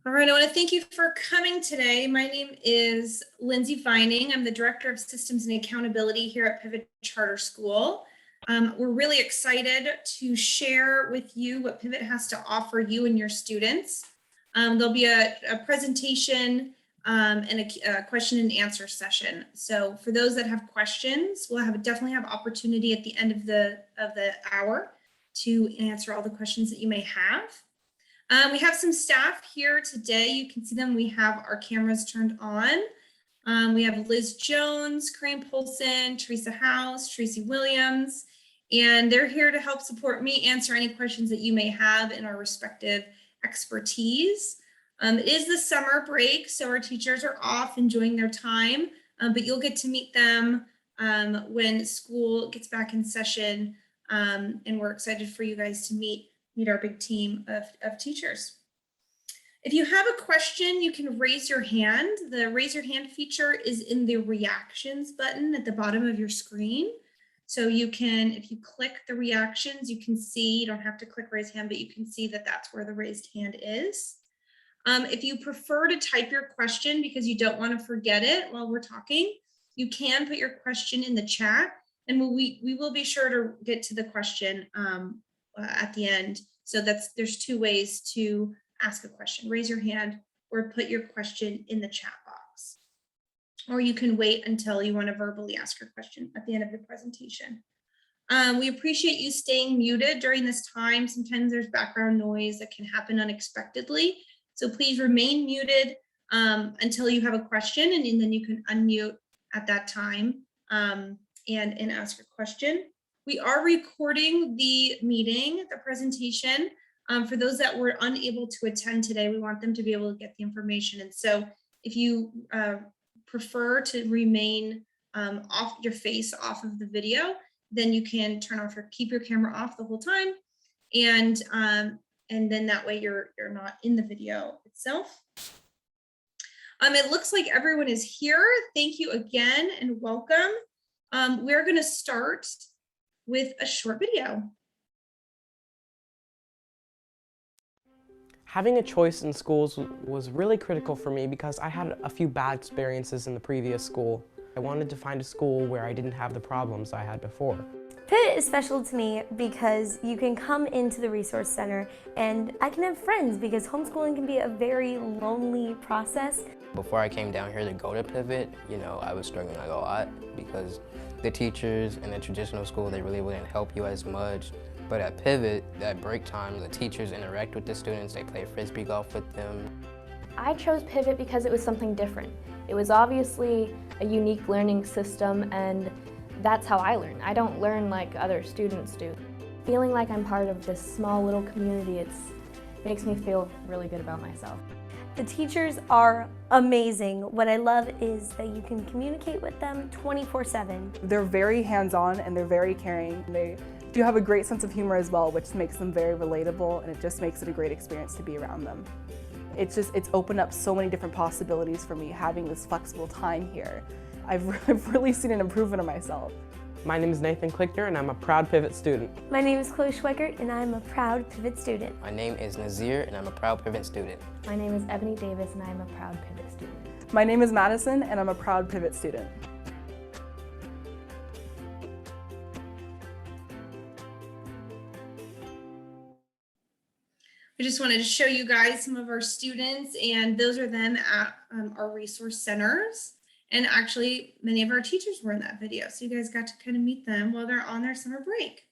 All right, I want to thank you for coming today. My name is Lindsay Vining. I'm the Director of Systems and Accountability here at Pivot Charter School. We're really excited to share with you what Pivot has to offer you and your students. There'll be a presentation and a question and answer session. So for those that have questions, we'll definitely have opportunity at the end of the hour to answer all the questions that you may have. We have some staff here today. You can see them. We have our cameras turned on. We have Liz Jones, Crane Polson, Teresa House, Tracy Williams, and they're here to help support me answer any questions that you may have in our respective expertise. It is the summer break, so our teachers are off enjoying their time, but you'll get to meet them when school gets back in session, and we're excited for you guys to meet our big team of teachers. If you have a question, you can raise your hand. The raise your hand feature is in the reactions button at the bottom of your screen. So you can, if you click the reactions, you can see, you don't have to click raise hand, but you can see that that's where the raised hand is. If you prefer to type your question because you don't want to forget it while we're talking, you can put your question in the chat, and we will be sure to get to the question at the end. So there's two ways to ask a question: raise your hand or put your question in the chat box, or you can wait until you want to verbally ask your question at the end of the presentation. We appreciate you staying muted during this time. Sometimes there's background noise that can happen unexpectedly, so please remain muted until you have a question, and then you can unmute at that time and ask your question. We are recording the meeting, the presentation. For those that were unable to attend today, we want them to be able to get the information. And so if you prefer to remain off your face off of the video, then you can turn off or keep your camera off the whole time. And then that way you're not in the video itself. It looks like everyone is here. Thank you again and welcome. We're going to start with a short video. Having a choice in schools was really critical for me because I had a few bad experiences in the previous school. I wanted to find a school where I didn't have the problems I had before. Pivot is special to me because you can come into the Resource Center and I can have friends, because homeschooling can be a very lonely process. Before I came down here to go to Pivot, I was struggling like a lot because the teachers in the traditional school, they really wouldn't help you as much. But at Pivot, at break time, the teachers interact with the students, they play frisbee golf with them. I chose Pivot because it was something different. It was obviously a unique learning system, and that's how I learn. I don't learn like other students do. Feeling like I'm part of this small little community, it makes me feel really good about myself. The teachers are amazing. What I love is that you can communicate with them 24/7. They're very hands-on and they're very caring. They do have a great sense of humor as well, which makes them very relatable, and it just makes it a great experience to be around them. It's opened up so many different possibilities for me having this flexible time here. I've really seen an improvement in myself. My name is Nathan Klickner and I'm a proud Pivot student. My name is Chloe Schweikert and I'm a proud Pivot student. My name is Nazir and I'm a proud Pivot student. My name is Ebony Davis and I'm a proud Pivot student. My name is Madison and I'm a proud Pivot student. I just wanted to show you guys some of our students, and those are them at our resource centers. And actually, many of our teachers were in that video, so you guys got to kind of meet them while they're on their summer break.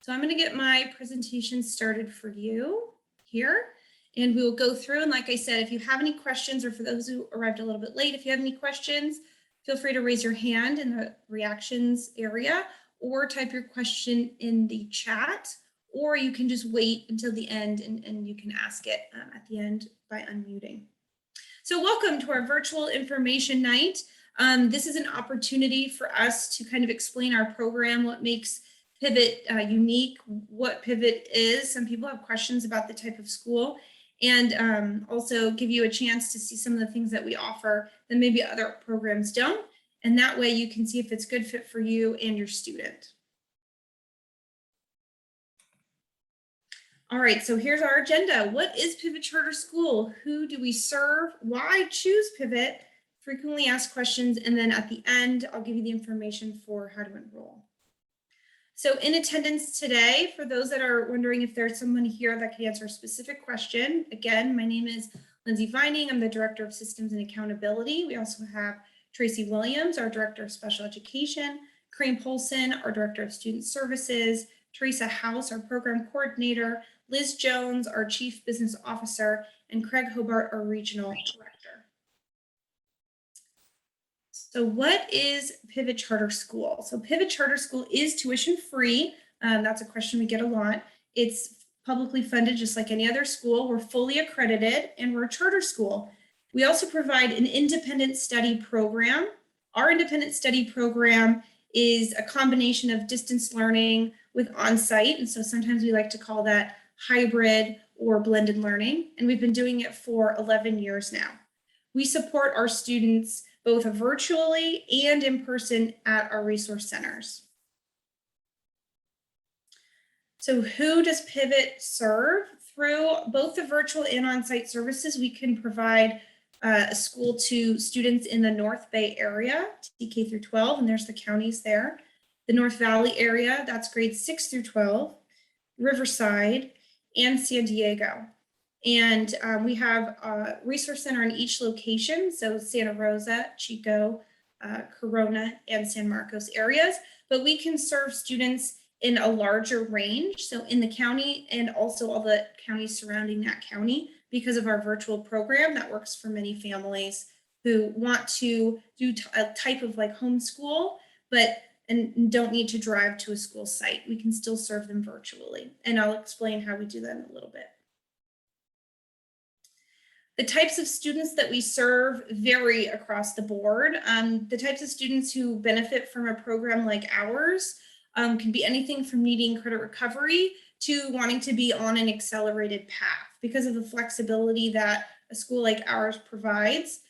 So I'm going to get my presentation started for you here, and we will go through. And like I said, if you have any questions, or for those who arrived a little bit late, if you have any questions, feel free to raise your hand in the reactions area, or type your question in the chat, or you can just wait until the end and you can ask it at the end by unmuting. So welcome to our virtual information night. This is an opportunity for us to kind of explain our program, what makes Pivot unique, what Pivot is. Some people have questions about the type of school, and also give you a chance to see some of the things that we offer that maybe other programs don't. And that way you can see if it's a good fit for you and your student. All right, so here's our agenda. What is Pivot Charter School? Who do we serve? Why choose Pivot? Frequently asked questions, and then at the end, I'll give you the information for how to enroll. So in attendance today, for those that are wondering if there's someone here that can answer a specific question, again, my name is Lindsay Vining. I'm the Director of Systems and Accountability. We also have Tracy Williams, our Director of Special Education, Kareem Polson, our Director of Student Services, Teresa House, our Program Coordinator, Liz Jones, our Chief Business Officer, and Craig Hobart, our Regional Director. So what is Pivot Charter School? So Pivot Charter School is tuition free. That's a question we get a lot. It's publicly funded just like any other school. We're fully accredited and we're a charter school. We also provide an independent study program. Our independent study program is a combination of distance learning with on-site. And so sometimes we like to call that hybrid or blended learning. And we've been doing it for 11 years now. We support our students both virtually and in person at our resource centers. So who does Pivot serve? Through both the virtual and on-site services, we can provide a school to students in the North Bay area, K through 12, and there's the counties there. The North Valley area, that's grades 6 through 12, Riverside, and San Diego. And we have a resource center in each location, so Santa Rosa, Chico, Corona, and San Marcos areas, but we can serve students in a larger range, so in the county and also all the counties surrounding that county because of our virtual program that works for many families who want to do a type of like homeschool, and don't need to drive to a school site. We can still serve them virtually, and I'll explain how we do that in a little bit. The types of students that we serve vary across the board. The types of students who benefit from a program like ours can be anything from needing credit recovery to wanting to be on an accelerated path. Because of the flexibility that a school like ours provides,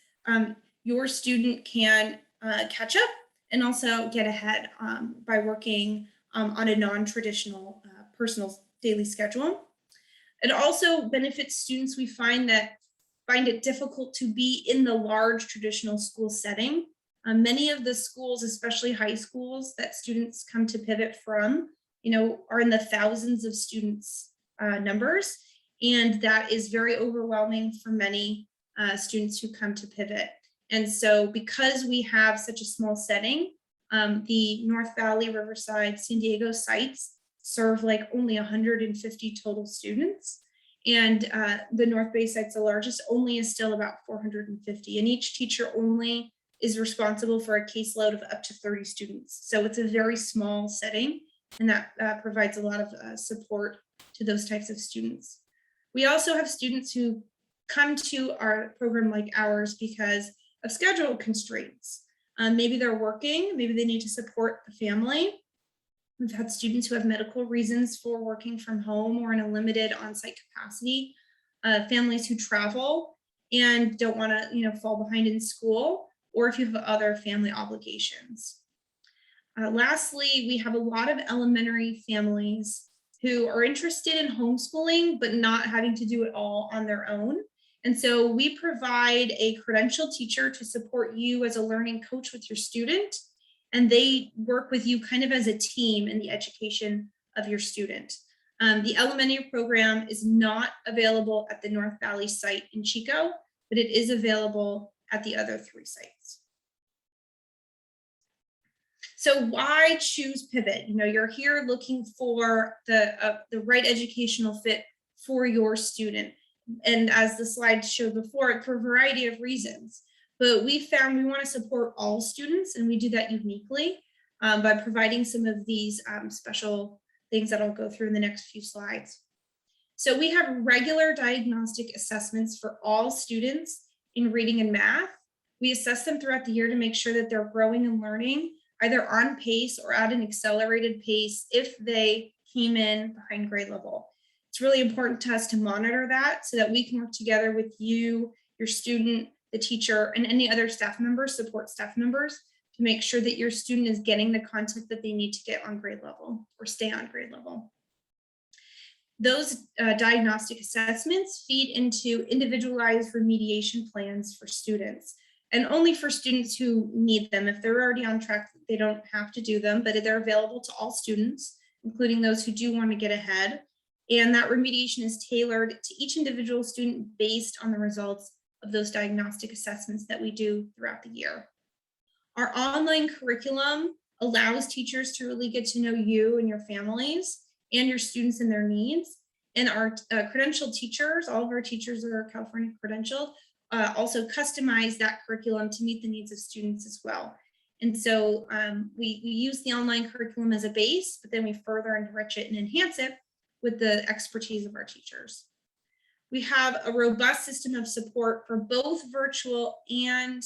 your student can catch up and also get ahead by working on a non-traditional personal daily schedule. It also benefits students we find it difficult to be in the large traditional school setting. Many of the schools, especially high schools that students come to Pivot from, are in the thousands of students numbers. And that is very overwhelming for many students who come to Pivot. And so because we have such a small setting, the North Valley, Riverside, San Diego sites serve like only 150 total students. And the North Bay site's the largest, only is still about 450. And each teacher only is responsible for a caseload of up to 30 students. So it's a very small setting, and that provides a lot of support to those types of students. We also have students who come to our program like ours because of schedule constraints. Maybe they're working, maybe they need to support the family. We've had students who have medical reasons for working from home or in a limited on-site capacity, families who travel and don't want to, fall behind in school, or if you have other family obligations. Lastly, we have a lot of elementary families who are interested in homeschooling, but not having to do it all on their own. And so we provide a credentialed teacher to support you as a learning coach with your student. And they work with you kind of as a team in the education of your student. The elementary program is not available at the North Valley site in Chico, but it is available at the other 3 sites. So why choose Pivot? You're here looking for the right educational fit for your student. And as the slide showed before, for a variety of reasons. But we found we want to support all students, and we do that uniquely by providing some of these special things that I'll go through in the next few slides. So we have regular diagnostic assessments for all students in reading and math. We assess them throughout the year to make sure that they're growing and learning, either on pace or at an accelerated pace if they came in behind grade level. It's really important to us to monitor that so that we can work together with you, your student, the teacher, and any other staff members, support staff members, to make sure that your student is getting the content that they need to get on grade level or stay on grade level. Those diagnostic assessments feed into individualized remediation plans for students, and only for students who need them. If they're already on track, they don't have to do them, but they're available to all students, including those who do want to get ahead. And that remediation is tailored to each individual student based on the results of those diagnostic assessments that we do throughout the year. Our online curriculum allows teachers to really get to know you and your families and your students and their needs. And our credentialed teachers, all of our teachers are California credentialed, also customize that curriculum to meet the needs of students as well. And so we use the online curriculum as a base, but then we further enrich it and enhance it with the expertise of our teachers. We have a robust system of support for both virtual and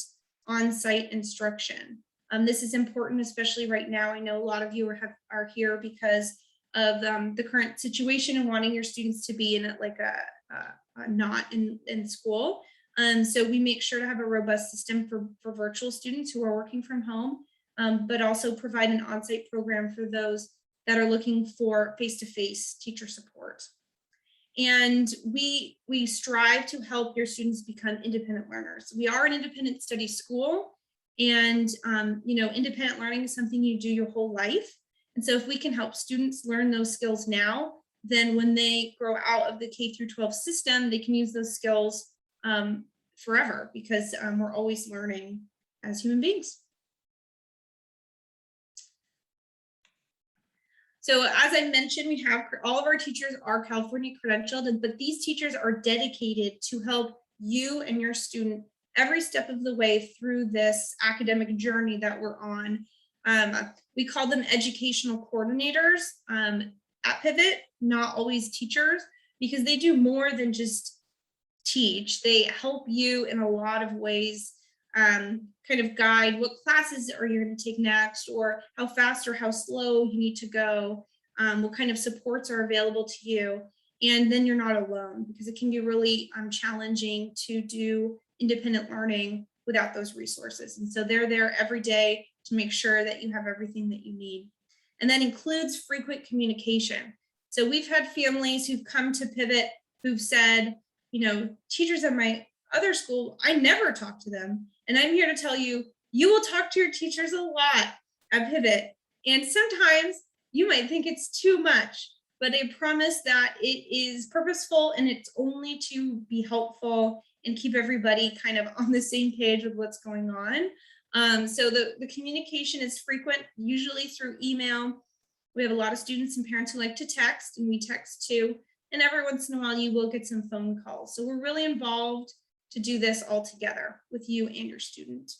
on-site instruction. This is important, especially right now. I know a lot of you are here because of the current situation and wanting your students to be in like not in school. So we make sure to have a robust system for virtual students who are working from home, but also provide an on-site program for those that are looking for face-to-face teacher support. And we strive to help your students become independent learners. We are an independent study school, and independent learning is something you do your whole life. And so if we can help students learn those skills now, then when they grow out of the K through 12 system, they can use those skills forever, because we're always learning as human beings. So as I mentioned, we have all of our teachers are California credentialed, but these teachers are dedicated to help you and your student every step of the way through this academic journey that we're on. We call them educational coordinators at Pivot, not always teachers, because they do more than just teach. They help you in a lot of ways, kind of guide what classes are you going to take next, or how fast or how slow you need to go, what kind of supports are available to you. And then you're not alone, because it can be really challenging to do independent learning without those resources. And so they're there every day to make sure that you have everything that you need. And that includes frequent communication. So we've had families who've come to Pivot who've said, teachers at my other school, I never talk to them. And I'm here to tell you, you will talk to your teachers a lot at Pivot. And sometimes you might think it's too much, but I promise that it is purposeful, and it's only to be helpful and keep everybody kind of on the same page with what's going on. So the communication is frequent, usually through email. We have a lot of students and parents who like to text, and we text too. And every once in a while you will get some phone calls. So we're really involved to do this all together with you and your student.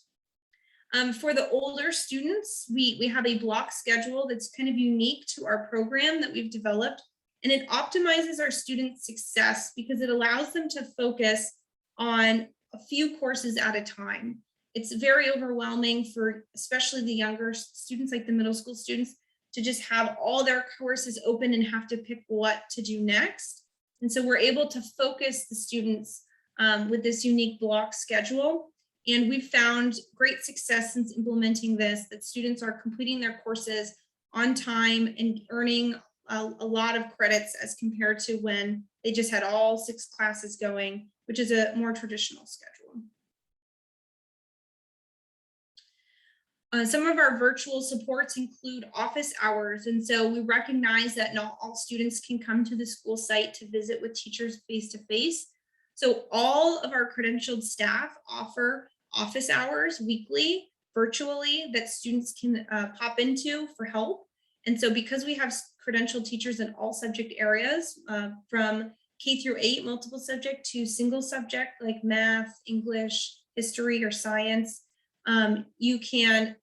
For the older students, we have a block schedule that's kind of unique to our program that we've developed, and it optimizes our students' success because it allows them to focus on a few courses at a time. It's very overwhelming for especially the younger students, like the middle school students, to just have all their courses open and have to pick what to do next. And so we're able to focus the students with this unique block schedule. And we've found great success since implementing this, that students are completing their courses on time and earning a lot of credits as compared to when they just had all 6 classes going, which is a more traditional schedule. Some of our virtual supports include office hours. And so we recognize that not all students can come to the school site to visit with teachers face-to-face. So all of our credentialed staff offer office hours weekly, virtually, that students can pop into for help. And so because we have credentialed teachers in all subject areas, from K through 8, multiple subject, to single subject like math, English, history, or science, you can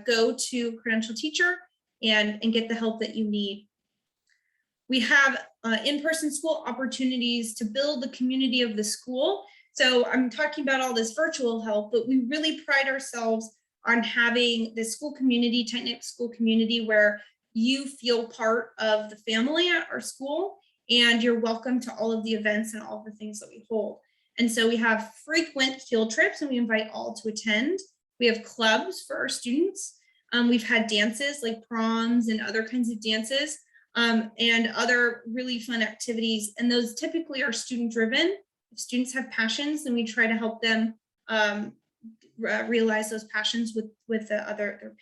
go to credentialed teacher and get the help that you need. We have in-person school opportunities to build the community of the school. So I'm talking about all this virtual help, but we really pride ourselves on having this school community, tight-knit school community, where you feel part of the family at our school, and you're welcome to all of the events and all of the things that we hold. And so we have frequent field trips, and we invite all to attend. We have clubs for our students. We've had dances like proms and other kinds of dances. and other really fun activities. And those typically are student driven. If students have passions, then we try to help them realize those passions with their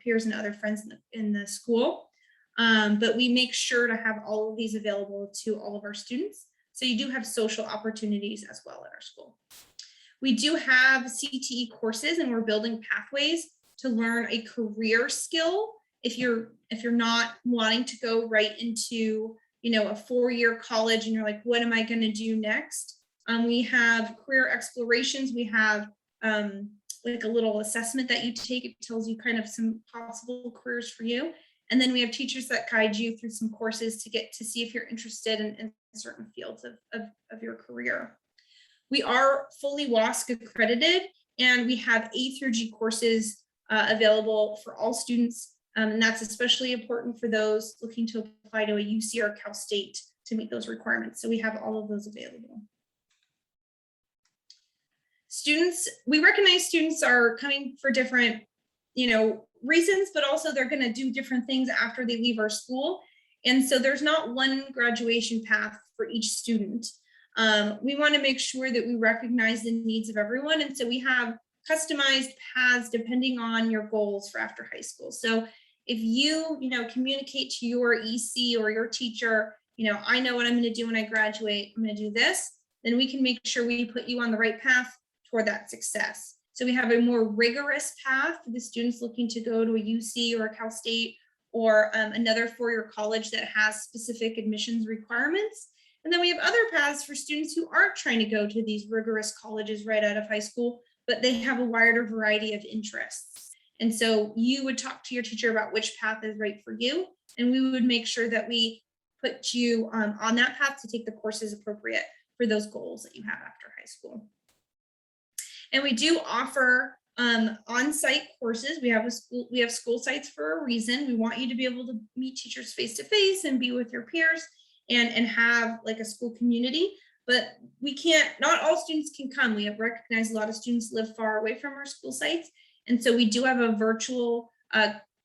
peers and other friends in the school. But we make sure to have all of these available to all of our students. So you do have social opportunities as well at our school. We do have CTE courses, and we're building pathways to learn a career skill. If you're not wanting to go right into, a 4-year college and you're like, what am I going to do next? We have career explorations. We have like a little assessment that you take. It tells you kind of some possible careers for you. And then we have teachers that guide you through some courses to get to see if you're interested in certain fields of your career. We are fully WASC accredited, and we have A through G courses available for all students. And that's especially important for those looking to apply to a UC or Cal State to meet those requirements. So we have all of those available. Students, we recognize students are coming for different, reasons, but also they're going to do different things after they leave our school. And so there's not one graduation path for each student. We want to make sure that we recognize the needs of everyone. And so we have customized paths depending on your goals for after high school. So if you, communicate to your EC or your teacher, I know what I'm going to do when I graduate, I'm going to do this, then we can make sure we put you on the right path toward that success. So we have a more rigorous path for the students looking to go to a UC or a Cal State or another 4-year college that has specific admissions requirements. And then we have other paths for students who aren't trying to go to these rigorous colleges right out of high school, but they have a wider variety of interests. And so you would talk to your teacher about which path is right for you, and we would make sure that we put you on that path to take the courses appropriate for those goals that you have after high school. And we do offer on-site courses. We have school sites for a reason. We want you to be able to meet teachers face-to-face and be with your peers and have like a school community, but not all students can come. We have recognized a lot of students live far away from our school sites. And so we do have a virtual,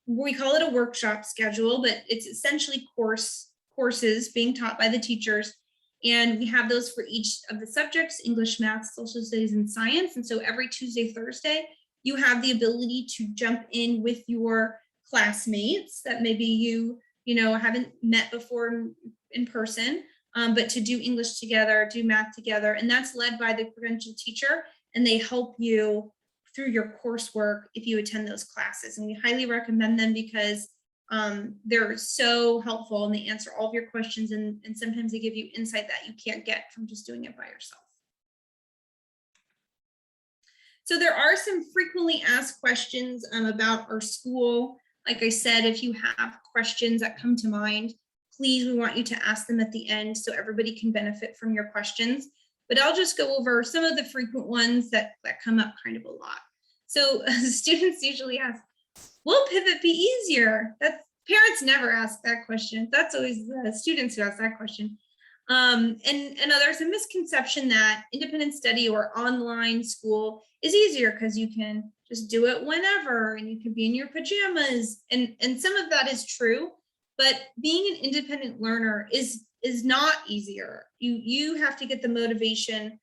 we call it a workshop schedule, but it's essentially courses being taught by the teachers. And we have those for each of the subjects: English, math, social studies, and science. And so every Tuesday, Thursday, you have the ability to jump in with your classmates that maybe you haven't met before in person, but to do English together, do math together. And that's led by the credentialed teacher, and they help you through your coursework if you attend those classes. And we highly recommend them because they're so helpful, and they answer all of your questions, and sometimes they give you insight that you can't get from just doing it by yourself. So there are some frequently asked questions about our school. Like I said, if you have questions that come to mind, please, we want you to ask them at the end so everybody can benefit from your questions. But I'll just go over some of the frequent ones that come up kind of a lot. So students usually ask, will pivot be easier? Parents never ask that question. That's always the students who ask that question. And there's a misconception that independent study or online school is easier because you can just do it whenever and you can be in your pajamas. And some of that is true, but being an independent learner is not easier. You have to get the motivation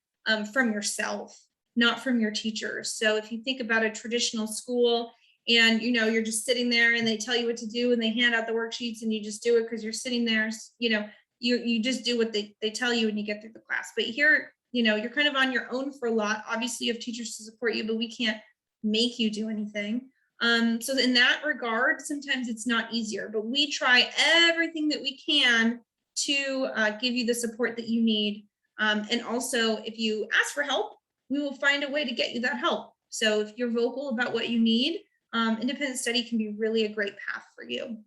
from yourself, not from your teachers. So if you think about a traditional school and you're just sitting there and they tell you what to do and they hand out the worksheets and you just do it because you're sitting there, you just do what they tell you and you get through the class. But here, you're kind of on your own for a lot. Obviously you have teachers to support you, but we can't make you do anything. So in that regard, sometimes it's not easier, but we try everything that we can to give you the support that you need. And also, if you ask for help, we will find a way to get you that help. So if you're vocal about what you need, independent study can be really a great path for you.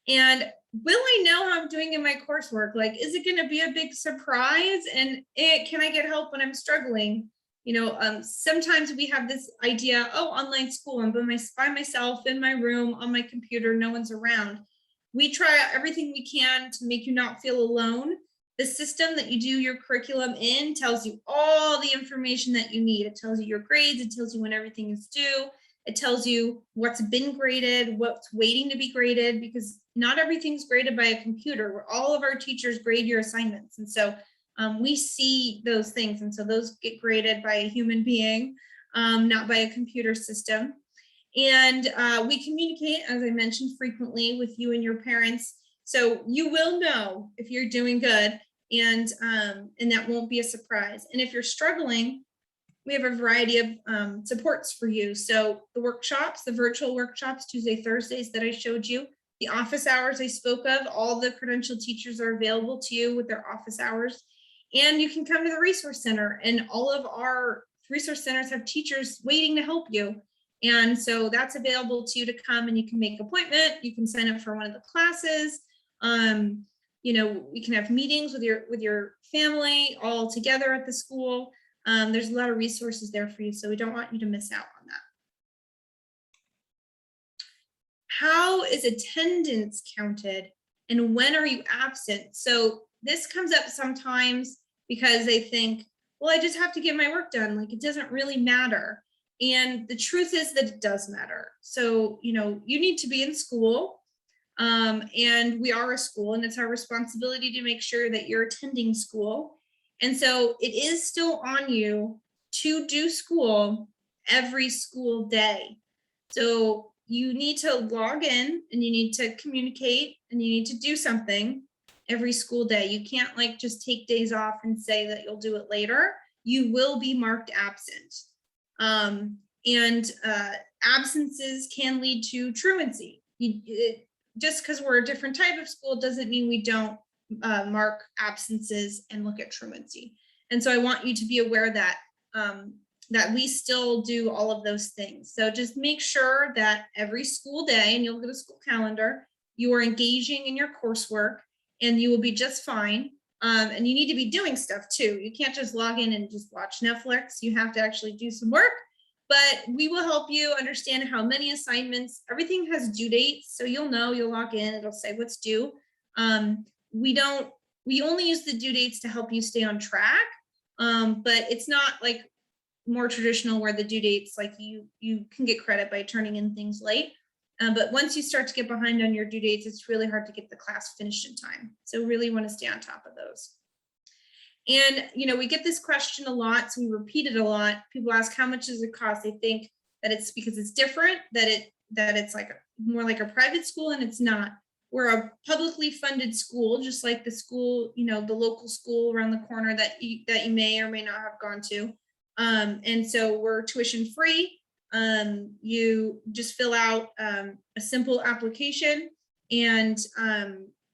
And will I know how I'm doing in my coursework? Like, is it going to be a big surprise? And can I get help when I'm struggling? Sometimes we have this idea, online school, I'm by myself in my room on my computer, no one's around. We try everything we can to make you not feel alone. The system that you do your curriculum in tells you all the information that you need. It tells you your grades, it tells you when everything is due. It tells you what's been graded, what's waiting to be graded, because not everything's graded by a computer, where all of our teachers grade your assignments. And so we see those things. And so those get graded by a human being, not by a computer system. And we communicate, as I mentioned, frequently with you and your parents. So you will know if you're doing good, and that won't be a surprise. And if you're struggling, we have a variety of supports for you. So the workshops, the virtual workshops, Tuesday, Thursdays that I showed you, the office hours I spoke of, all the credentialed teachers are available to you with their office hours. And you can come to the Resource Center, and all of our resource centers have teachers waiting to help you. And so that's available to you to come, and you can make an appointment. You can sign up for one of the classes. You know, we can have meetings with your family all together at the school. There's a lot of resources there for you, so we don't want you to miss out on that. How is attendance counted, and when are you absent? So this comes up sometimes because they think, well, I just have to get my work done. Like, it doesn't really matter. And the truth is that it does matter. So, you know, you need to be in school, and we are a school, and it's our responsibility to make sure that you're attending school. And so it is still on you to do school every school day. So you need to log in, and you need to communicate, and you need to do something every school day. You can't like just take days off and say that you'll do it later. You will be marked absent. Absences can lead to truancy. Just because we're a different type of school doesn't mean we don't mark absences and look at truancy. And so I want you to be aware that that we still do all of those things. So just make sure that every school day, and you'll look at a school calendar, you are engaging in your coursework, and you will be just fine. And you need to be doing stuff too. You can't just log in and just watch Netflix. You have to actually do some work, but we will help you understand how many assignments. Everything has due dates, so you'll know. You'll log in, it'll say what's due. We only use the due dates to help you stay on track, but it's not like more traditional where the due dates, like you can get credit by turning in things late. But once you start to get behind on your due dates, it's really hard to get the class finished in time. So really want to stay on top of those. And, you know, we get this question a lot, so we repeat it a lot. People ask, how much does it cost? They think that it's because it's different, that it's like more like a private school, and it's not. We're a publicly funded school, just like the school, you know, the local school around the corner that you may or may not have gone to. And so we're tuition free. You just fill out a simple application, and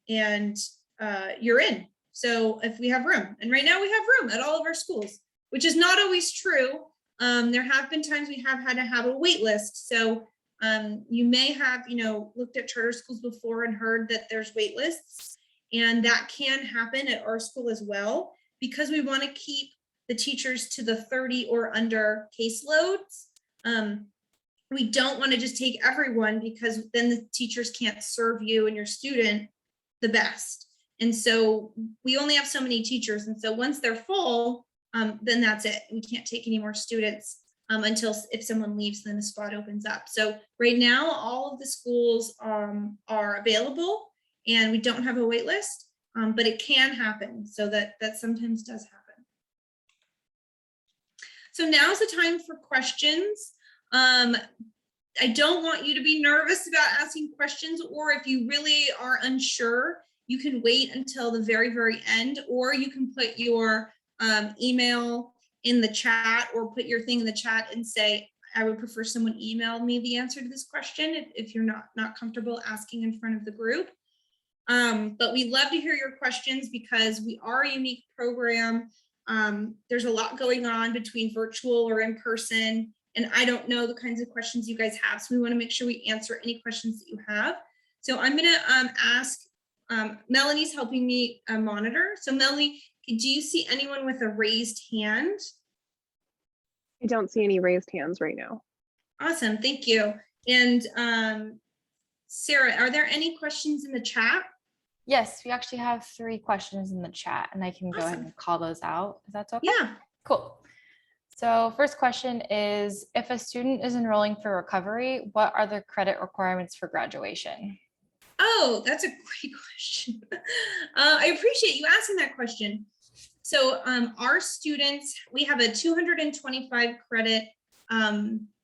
you're in. So if we have room, and right now we have room at all of our schools, which is not always true. There have been times we have had to have a wait list. So you may have, you know, looked at charter schools before and heard that there's wait lists, and that can happen at our school as well, because we want to keep the teachers to the 30 or under caseloads. We don't want to just take everyone, because then the teachers can't serve you and your student the best. And so we only have so many teachers. And so once they're full, then that's it. We can't take any more students until if someone leaves, then the spot opens up. So right now, all of the schools are available, and we don't have a wait list, but it can happen. So that sometimes does happen. So now's the time for questions. I don't want you to be nervous about asking questions, or if you really are unsure, you can wait until the very, very end, or you can put your email in the chat, or put your thing in the chat and say, I would prefer someone email me the answer to this question if you're not comfortable asking in front of the group. But we love to hear your questions, because we are a unique program. There's a lot going on between virtual or in person, and I don't know the kinds of questions you guys have. So we want to make sure we answer any questions that you have. So I'm going to ask, Melanie's helping me monitor. So Melanie, do you see anyone with a raised hand? I don't see any raised hands right now. Awesome, thank you. And Sarah, are there any questions in the chat? Yes, we actually have 3 questions in the chat, and I can go ahead and call those out if that's okay. Yeah. Cool. So first question is, if a student is enrolling for recovery, what are the credit requirements for graduation? Oh, that's a great question. I appreciate you asking that question. So our students, we have a 225 credit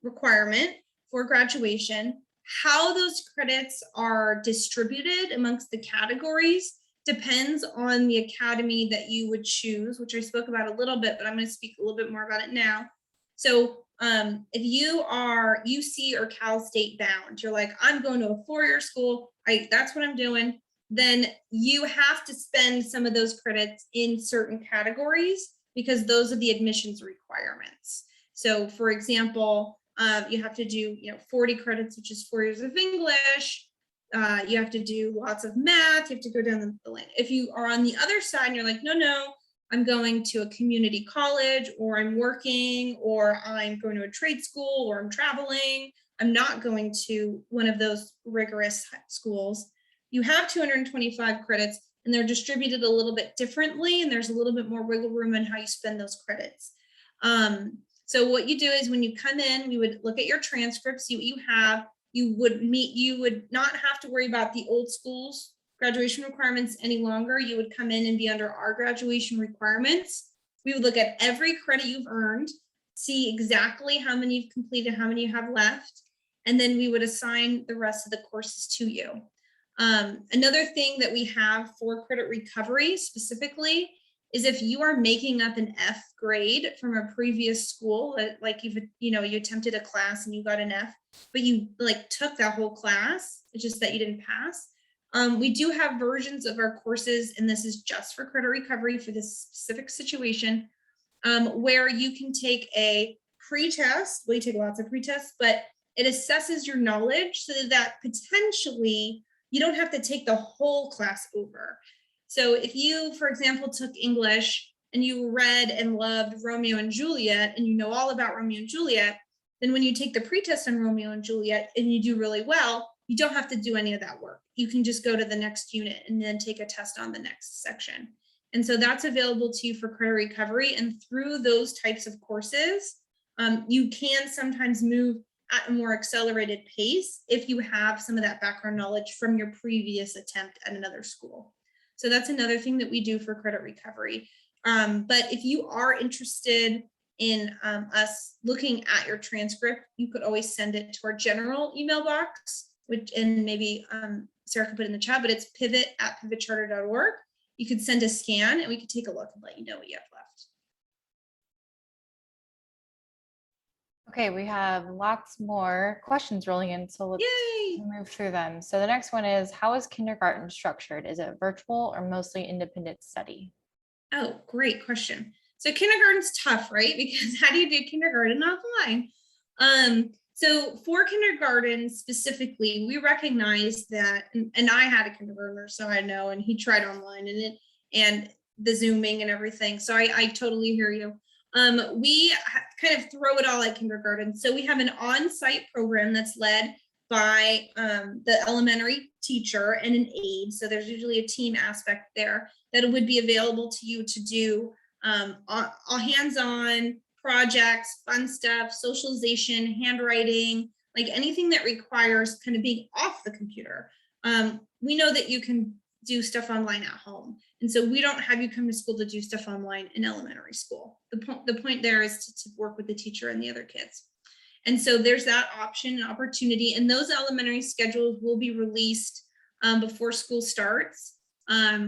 requirement for graduation. How those credits are distributed amongst the categories depends on the academy that you would choose, which I spoke about a little bit, but I'm going to speak a little bit more about it now. So if you are UC or Cal State bound, you're like, I'm going to a four-year school, that's what I'm doing, then you have to spend some of those credits in certain categories because those are the admissions requirements. So for example, you have to do 40 credits, which is 4 years of English. You have to do lots of math. You have to go down the line. If you are on the other side and you're like, no, I'm going to a community college, or I'm working, or I'm going to a trade school, or I'm traveling, I'm not going to one of those rigorous schools. You have 225 credits and they're distributed a little bit differently, and there's a little bit more wiggle room in how you spend those credits. So what you do is when you come in, we would look at your transcripts, see what you have. You would not have to worry about the old school's graduation requirements any longer. You would come in and be under our graduation requirements. We would look at every credit you've earned, see exactly how many you've completed, how many you have left, and then we would assign the rest of the courses to you. Another thing that we have for credit recovery specifically is if you are making up an F grade from a previous school, like you attempted a class and you got an F, but you took that whole class, it's just that you didn't pass. We do have versions of our courses, and this is just for credit recovery for this specific situation, where you can take a pre-test. Well, you take lots of pre-tests, but it assesses your knowledge so that potentially you don't have to take the whole class over. So if you, for example, took English and you read and loved Romeo and Juliet, and you know all about Romeo and Juliet, then when you take the pretest on Romeo and Juliet and you do really well, you don't have to do any of that work. You can just go to the next unit and then take a test on the next section. And so that's available to you for credit recovery. And through those types of courses, you can sometimes move at a more accelerated pace if you have some of that background knowledge from your previous attempt at another school. So that's another thing that we do for credit recovery. But if you are interested in us looking at your transcript, you could always send it to our general email box, and maybe Sarah could put in the chat, but it's pivot@pivotcharter.org. You could send a scan and we could take a look and let you know what you have left. Okay, we have lots more questions rolling in, so let's move through them. So the next one is, how is kindergarten structured? Is it virtual or mostly independent study? Oh, great question. So kindergarten's tough, right? Because how do you do kindergarten offline? So for kindergarten specifically, we recognize that, and I had a kindergartner, so I know, and he tried online and the Zooming and everything. So I totally hear you. We kind of throw it all at kindergarten. So we have an on-site program that's led by the elementary teacher and an aide. So there's usually a team aspect there that would be available to you to do all hands-on projects, fun stuff, socialization, handwriting, like anything that requires kind of being off the computer. We know that you can do stuff online at home. And so we don't have you come to school to do stuff online in elementary school. The point there is to work with the teacher and the other kids. And so there's that option and opportunity, and those elementary schedules will be released before school starts.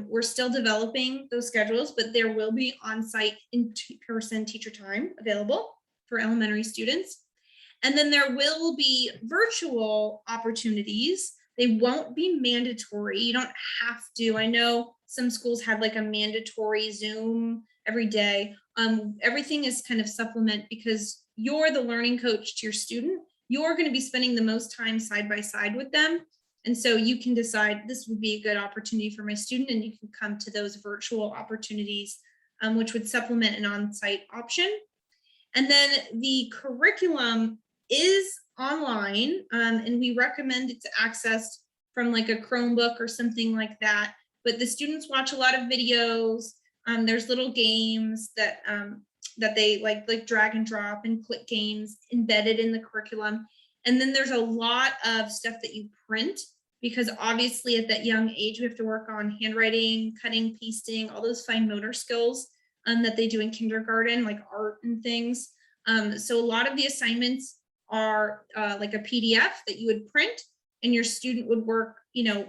We're still developing those schedules, but there will be on-site in-person teacher time available for elementary students. And then there will be virtual opportunities. They won't be mandatory. You don't have to. I know some schools have like a mandatory Zoom every day. Everything is kind of supplement because you're the learning coach to your student. You're going to be spending the most time side by side with them. And so you can decide this would be a good opportunity for my student, and you can come to those virtual opportunities, which would supplement an on-site option. And then the curriculum is online, and we recommend it's accessed from like a Chromebook or something like that. But the students watch a lot of videos. There's little games that that they like drag and drop and click games embedded in the curriculum. And then there's a lot of stuff that you print, because obviously at that young age, we have to work on handwriting, cutting, pasting, all those fine motor skills that they do in kindergarten, like art and things. So a lot of the assignments are like a PDF that you would print, and your student would work,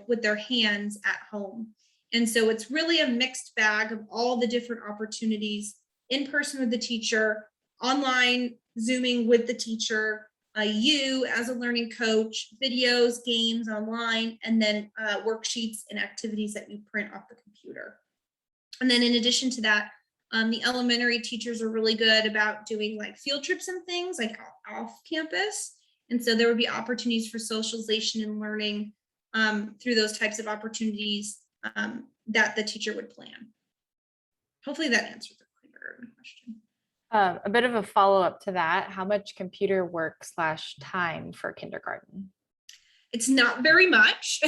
with their hands at home. And so it's really a mixed bag of all the different opportunities: in person with the teacher, online, Zooming with the teacher, you as a learning coach, videos, games online, and then worksheets and activities that you print off the computer. And then in addition to that, the elementary teachers are really good about doing like field trips and things like off campus. And so there would be opportunities for socialization and learning through those types of opportunities that the teacher would plan. Hopefully that answers the kindergarten question. A bit of a follow-up to that, how much computer work / time for kindergarten? It's not very much.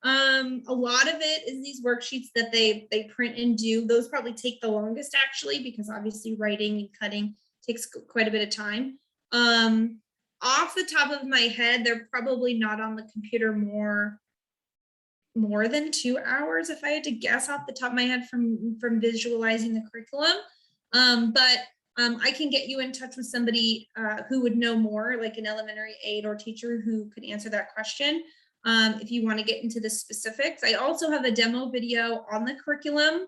A lot of it is these worksheets that they print and do. Those probably take the longest, actually, because obviously writing and cutting takes quite a bit of time. Off the top of my head, they're probably not on the computer more than 2 hours, if I had to guess off the top of my head from visualizing the curriculum. But I can get you in touch with somebody who would know more, like an elementary aide or teacher who could answer that question. If you want to get into the specifics. I also have a demo video on the curriculum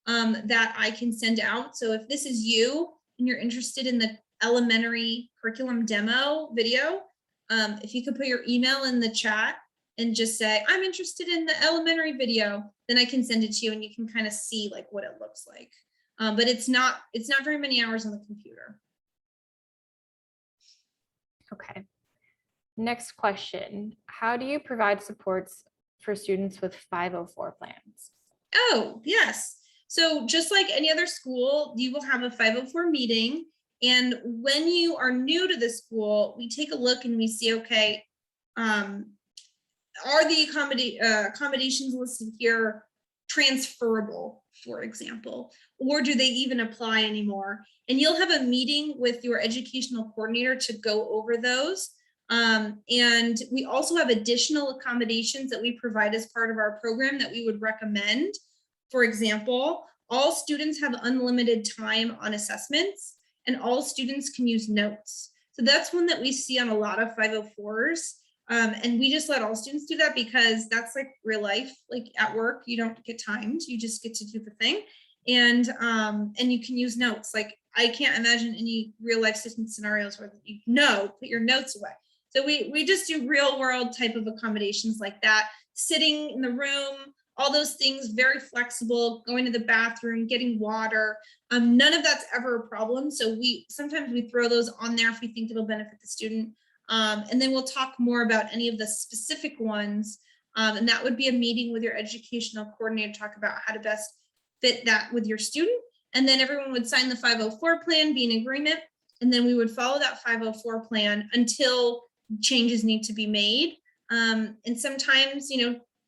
that I can send out. So if this is you and you're interested in the elementary curriculum demo video, if you could put your email in the chat and just say, I'm interested in the elementary video, then I can send it to you and you can kind of see like what it looks like. But it's not very many hours on the computer. Okay. Next question. How do you provide supports for students with 504 plans? Oh, yes. So just like any other school, you will have a 504 meeting. And when you are new to the school, we take a look and we see, okay, are the accommodations listed here transferable, for example, or do they even apply anymore? And you'll have a meeting with your educational coordinator to go over those. And we also have additional accommodations that we provide as part of our program that we would recommend. For example, all students have unlimited time on assessments, and all students can use notes. So that's one that we see on a lot of 504s. And we just let all students do that because that's like real life. Like at work, you don't get timed, you just get to do the thing. And you can use notes. Like I can't imagine any real life scenarios where you put your notes away. So we just do real world type of accommodations like that, sitting in the room, all those things, very flexible, going to the bathroom, getting water. None of that's ever a problem. So sometimes we throw those on there if we think it'll benefit the student. And then we'll talk more about any of the specific ones. And that would be a meeting with your educational coordinator to talk about how to best fit that with your student. And then everyone would sign the 504 plan, be in agreement. And then we would follow that 504 plan until changes need to be made. And sometimes,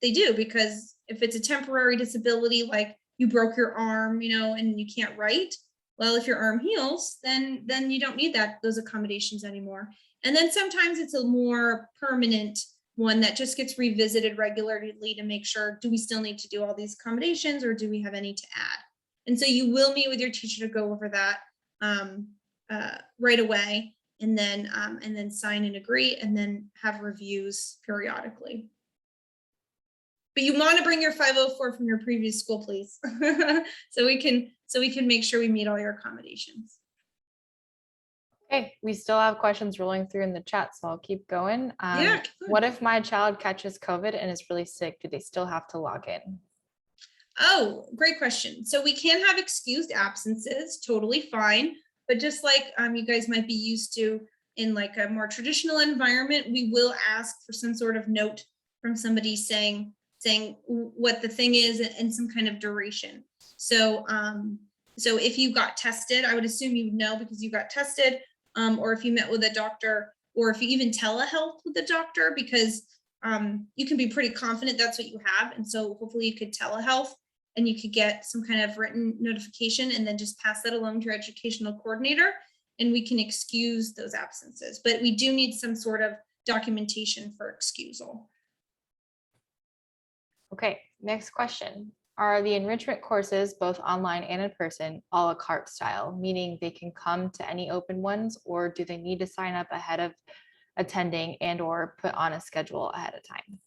they do, because if it's a temporary disability, like you broke your arm, and you can't write, well, if your arm heals, then you don't need those accommodations anymore. And then sometimes it's a more permanent one that just gets revisited regularly to make sure, do we still need to do all these accommodations or do we have any to add? And so you will meet with your teacher to go over that right away, and then sign and agree, and then have reviews periodically. But you want to bring your 504 from your previous school, please, so we can make sure we meet all your accommodations. Okay, we still have questions rolling through in the chat, so I'll keep going. Yeah. What if my child catches COVID and is really sick? Do they still have to log in? Oh, great question. So we can have excused absences, totally fine. But just like you guys might be used to in like a more traditional environment, we will ask for some sort of note from somebody saying what the thing is and some kind of duration. So if you got tested, I would assume you would know because you got tested, or if you met with a doctor, or if you even telehealth with the doctor, because you can be pretty confident that's what you have. And so hopefully you could telehealth and you could get some kind of written notification and then just pass that along to your educational coordinator, and we can excuse those absences. But we do need some sort of documentation for excusal. Okay, next question. Are the enrichment courses, both online and in person, a la carte style, meaning they can come to any open ones, or do they need to sign up ahead of attending and or put on a schedule ahead of time?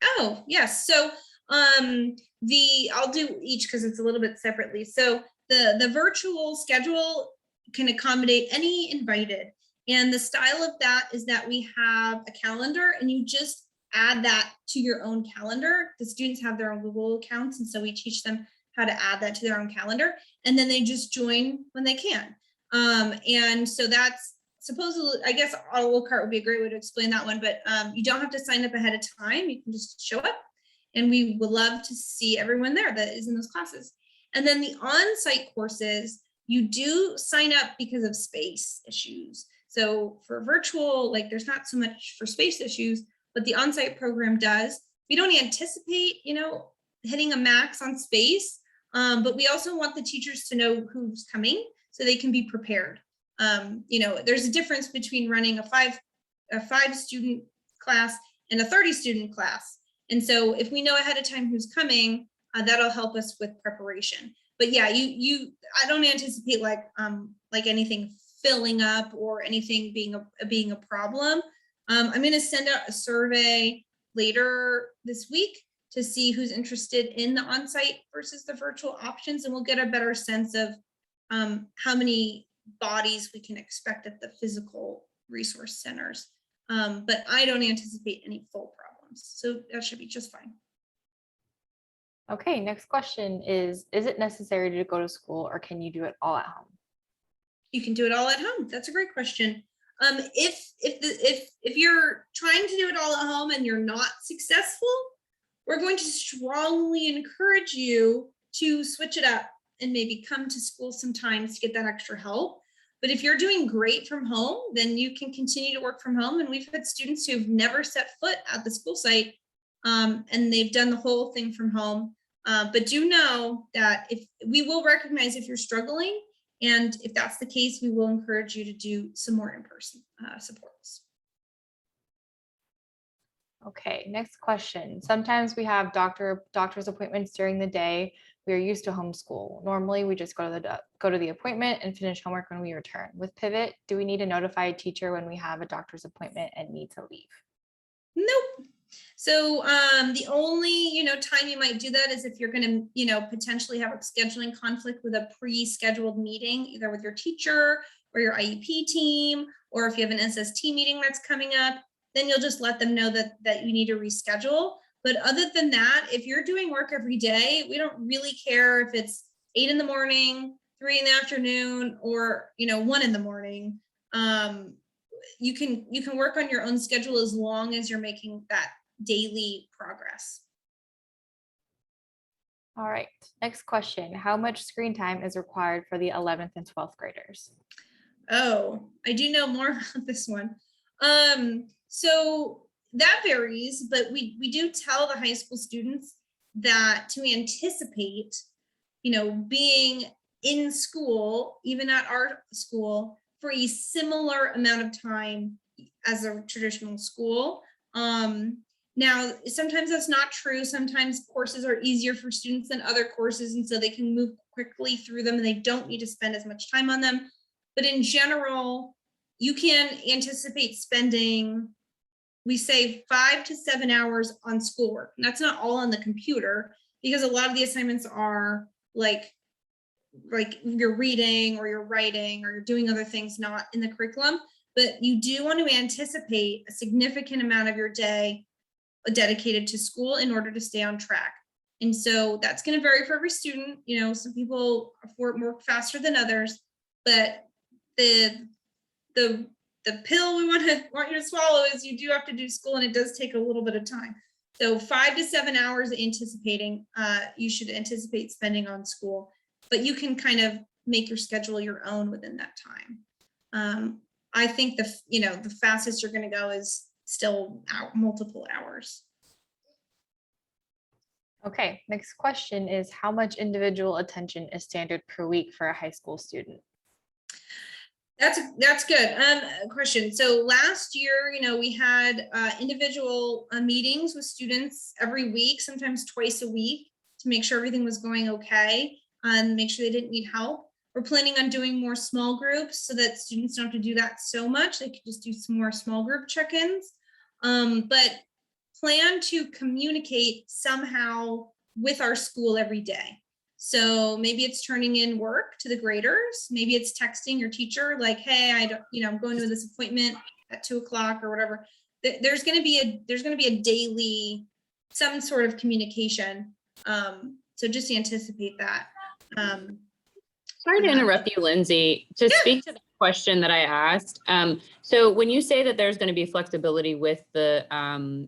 Oh, yes. So I'll do each because it's a little bit separately. So the virtual schedule can accommodate any invited. And the style of that is that we have a calendar, and you just add that to your own calendar. The students have their own Google accounts, and so we teach them how to add that to their own calendar, and then they just join when they can. And so that's supposedly, I guess a la carte would be a great way to explain that one, but you don't have to sign up ahead of time. You can just show up, and we would love to see everyone there that is in those classes. And then the on-site courses, you do sign up because of space issues. So for virtual, like there's not so much for space issues, but the on-site program does. We don't anticipate, hitting a max on space, but we also want the teachers to know who's coming so they can be prepared. There's a difference between running a five student class and a 30 student class. And so if we know ahead of time who's coming, that'll help us with preparation. But yeah, I don't anticipate like anything filling up or anything being a problem. I'm going to send out a survey later this week to see who's interested in the on-site versus the virtual options, and we'll get a better sense of how many bodies we can expect at the physical resource centers. But I don't anticipate any full problems, so that should be just fine. Okay, next question is it necessary to go to school, or can you do it all at home? You can do it all at home. That's a great question. If you're trying to do it all at home and you're not successful, we're going to strongly encourage you to switch it up and maybe come to school sometimes to get that extra help. But if you're doing great from home, then you can continue to work from home. And we've had students who've never set foot at the school site, and they've done the whole thing from home. But do know that if we will recognize if you're struggling, and if that's the case, we will encourage you to do some more in-person supports. Okay, next question. Sometimes we have doctor's appointments during the day. We are used to homeschool. Normally, we just go to the appointment and finish homework when we return. With Pivot, do we need to notify a teacher when we have a doctor's appointment and need to leave? Nope. So the only time you might do that is if you're going to potentially have a scheduling conflict with a pre-scheduled meeting, either with your teacher or your IEP team, or if you have an SST meeting that's coming up, then you'll just let them know that you need to reschedule. But other than that, if you're doing work every day, we don't really care if it's 8 in the morning, 3 in the afternoon, or 1 in the morning. You can work on your own schedule as long as you're making that daily progress. All right, next question. How much screen time is required for the 11th and 12th graders? Oh, I do know more about this one. So that varies, but we do tell the high school students that to anticipate, being in school, even at our school, for a similar amount of time as a traditional school. Now, sometimes that's not true. Sometimes courses are easier for students than other courses, and so they can move quickly through them and they don't need to spend as much time on them. But in general, you can anticipate spending, we say 5 to 7 hours on schoolwork. And that's not all on the computer, because a lot of the assignments are like you're reading or you're writing or you're doing other things not in the curriculum. But you do want to anticipate a significant amount of your day dedicated to school in order to stay on track. And so that's going to vary for every student. Some people work faster than others, but the pill we want you to swallow is you do have to do school, and it does take a little bit of time. So 5 to 7 hours anticipating, you should anticipate spending on school, but you can kind of make your schedule your own within that time. I think the fastest you're going to go is still multiple hours. Okay, next question is how much individual attention is standard per week for a high school student? That's good. Question. So last year, we had individual meetings with students every week, sometimes twice a week, to make sure everything was going okay and make sure they didn't need help. We're planning on doing more small groups so that students don't have to do that so much. They could just do some more small group check-ins. But plan to communicate somehow with our school every day. So maybe it's turning in work to the graders. Maybe it's texting your teacher like, hey, I'm going to this appointment at 2 o'clock or whatever. There's going to be a daily, some sort of communication. So just anticipate that. Sorry to interrupt you, Lindsay. To speak to the question that I asked. So when you say that there's going to be flexibility with the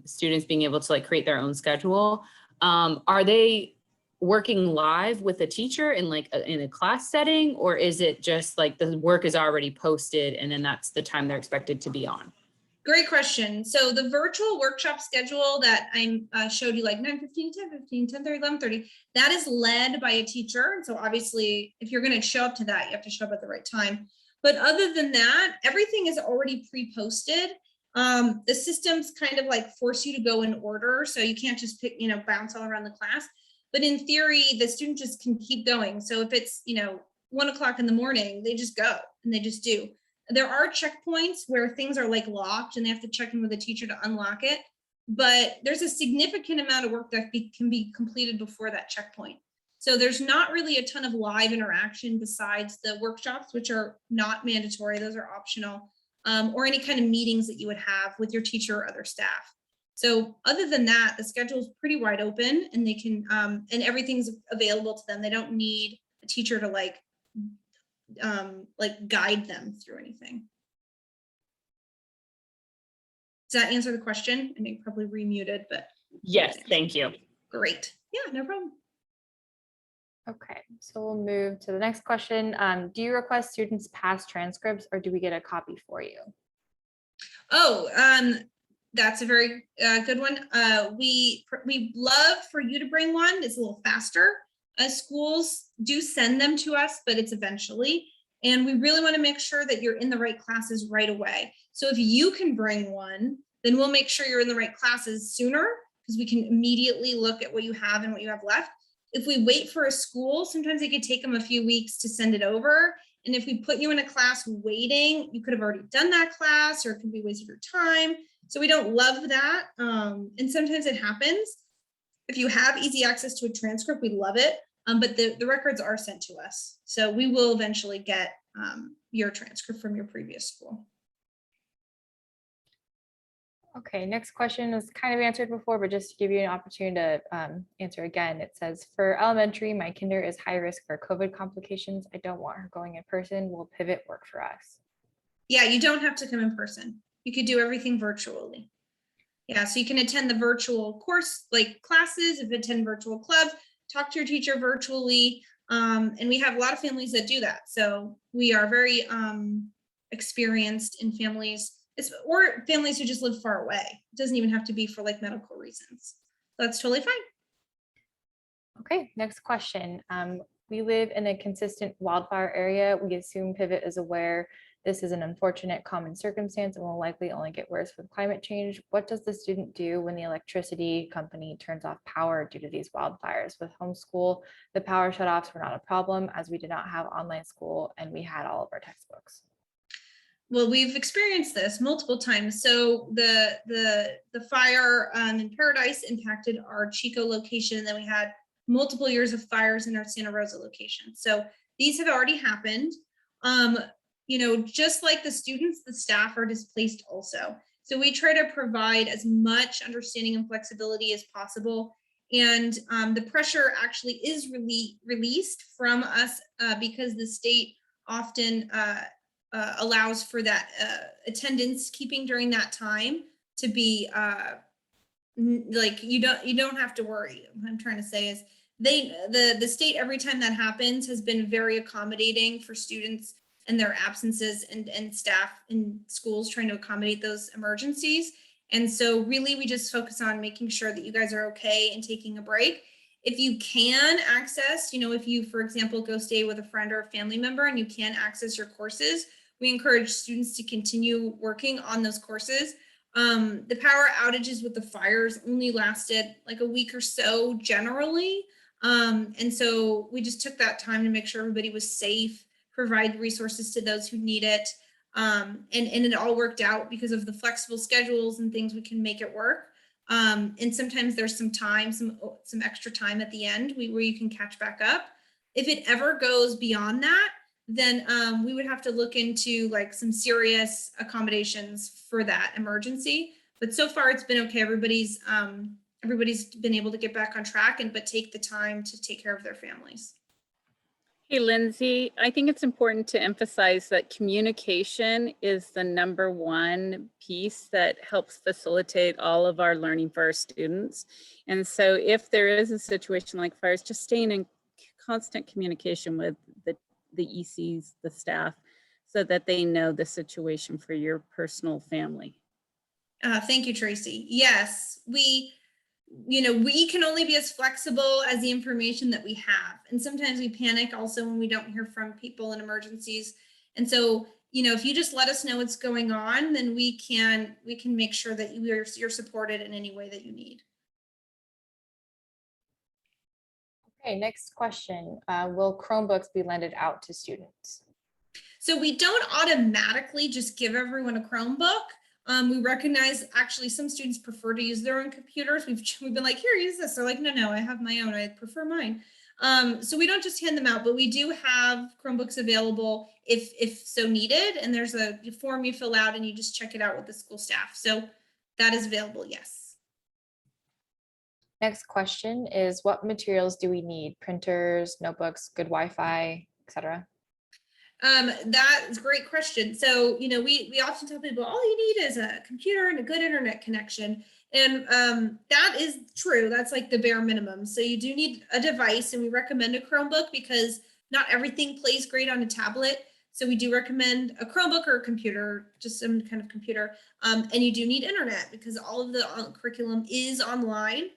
students being able to like create their own schedule, are they working live with a teacher in a class setting, or is it just like the work is already posted and then that's the time they're expected to be on? Great question. So the virtual workshop schedule that I showed you, like 9:15, 10:15, 10:30, 11:30, that is led by a teacher. And so obviously, if you're going to show up to that, you have to show up at the right time. But other than that, everything is already pre-posted. The systems kind of like force you to go in order. So you can't just pick, bounce all around the class. But in theory, the student just can keep going. So if it's, 1 o'clock in the morning, they just go and they just do. There are checkpoints where things are like locked and they have to check in with the teacher to unlock it. But there's a significant amount of work that can be completed before that checkpoint. So there's not really a ton of live interaction besides the workshops, which are not mandatory. Those are optional, or any kind of meetings that you would have with your teacher or other staff. So other than that, the schedule is pretty wide open and they can, and everything's available to them. They don't need a teacher to like guide them through anything. Does that answer the question? I think probably remuted, but. Yes, thank you. Great. Yeah, no problem. Okay, so we'll move to the next question. Do you request students pass transcripts or do we get a copy for you? Oh, that's a very good one. We love for you to bring one. It's a little faster. Schools do send them to us, but it's eventually. And we really want to make sure that you're in the right classes right away. So if you can bring one, then we'll make sure you're in the right classes sooner because we can immediately look at what you have and what you have left. If we wait for a school, sometimes it could take them a few weeks to send it over. And if we put you in a class waiting, you could have already done that class or it could be a waste of your time. So we don't love that. And sometimes it happens. If you have easy access to a transcript, we love it. But the records are sent to us. So we will eventually get your transcript from your previous school. Okay, next question was kind of answered before, but just to give you an opportunity to answer again, it says, for elementary, my kinder is high risk for COVID complications. I don't want her going in person. Will Pivot work for us? Yeah, you don't have to come in person. You could do everything virtually. Yeah, so you can attend the virtual course, like classes, if you attend virtual clubs, talk to your teacher virtually. And we have a lot of families that do that. So we are very experienced in families, or families who just live far away. It doesn't even have to be for like medical reasons. That's totally fine. Okay, next question. We live in a consistent wildfire area. We assume Pivot is aware this is an unfortunate common circumstance and will likely only get worse with climate change. What does the student do when the electricity company turns off power due to these wildfires? With homeschool, the power shutoffs were not a problem as we did not have online school and we had all of our textbooks. Well, we've experienced this multiple times. So the fire in Paradise impacted our Chico location, and then we had multiple years of fires in our Santa Rosa location. So these have already happened. Just like the students, the staff are displaced also. So we try to provide as much understanding and flexibility as possible. And the pressure actually is released from us because the state often allows for that attendance keeping during that time to be like, you don't have to worry. What I'm trying to say is the state, every time that happens, has been very accommodating for students and their absences and staff in schools trying to accommodate those emergencies. And so really we just focus on making sure that you guys are okay and taking a break. If you can access, if you, for example, go stay with a friend or a family member and you can access your courses, we encourage students to continue working on those courses. The power outages with the fires only lasted like a week or so generally. And so we just took that time to make sure everybody was safe, provide resources to those who need it. And it all worked out because of the flexible schedules and things, we can make it work. And sometimes there's some time, some extra time at the end where you can catch back up. If it ever goes beyond that, then we would have to look into like some serious accommodations for that emergency. But so far it's been okay. Everybody's been able to get back on track but take the time to take care of their families. Hey, Lindsay, I think it's important to emphasize that communication is the #1 piece that helps facilitate all of our learning for our students. And so if there is a situation like fires, just staying in constant communication with the ECs, the staff, so that they know the situation for your personal family. Thank you, Tracy. Yes, we can only be as flexible as the information that we have. And sometimes we panic also when we don't hear from people in emergencies. And so, if you just let us know what's going on, then we can make sure that you're supported in any way that you need. Okay, next question. Will Chromebooks be lended out to students? So we don't automatically just give everyone a Chromebook. We recognize actually some students prefer to use their own computers. We've been like, here, use this. They're like, no, I have my own. I prefer mine. So we don't just hand them out, but we do have Chromebooks available if so needed. And there's a form you fill out and you just check it out with the school staff. So that is available, yes. Next question is, what materials do we need? Printers, notebooks, good Wi-Fi, etc. That is a great question. So, we often tell people all you need is a computer and a good internet connection. And that is true. That's like the bare minimum. So you do need a device, and we recommend a Chromebook because not everything plays great on a tablet. So we do recommend a Chromebook or a computer, just some kind of computer. And you do need internet because all of the curriculum is online.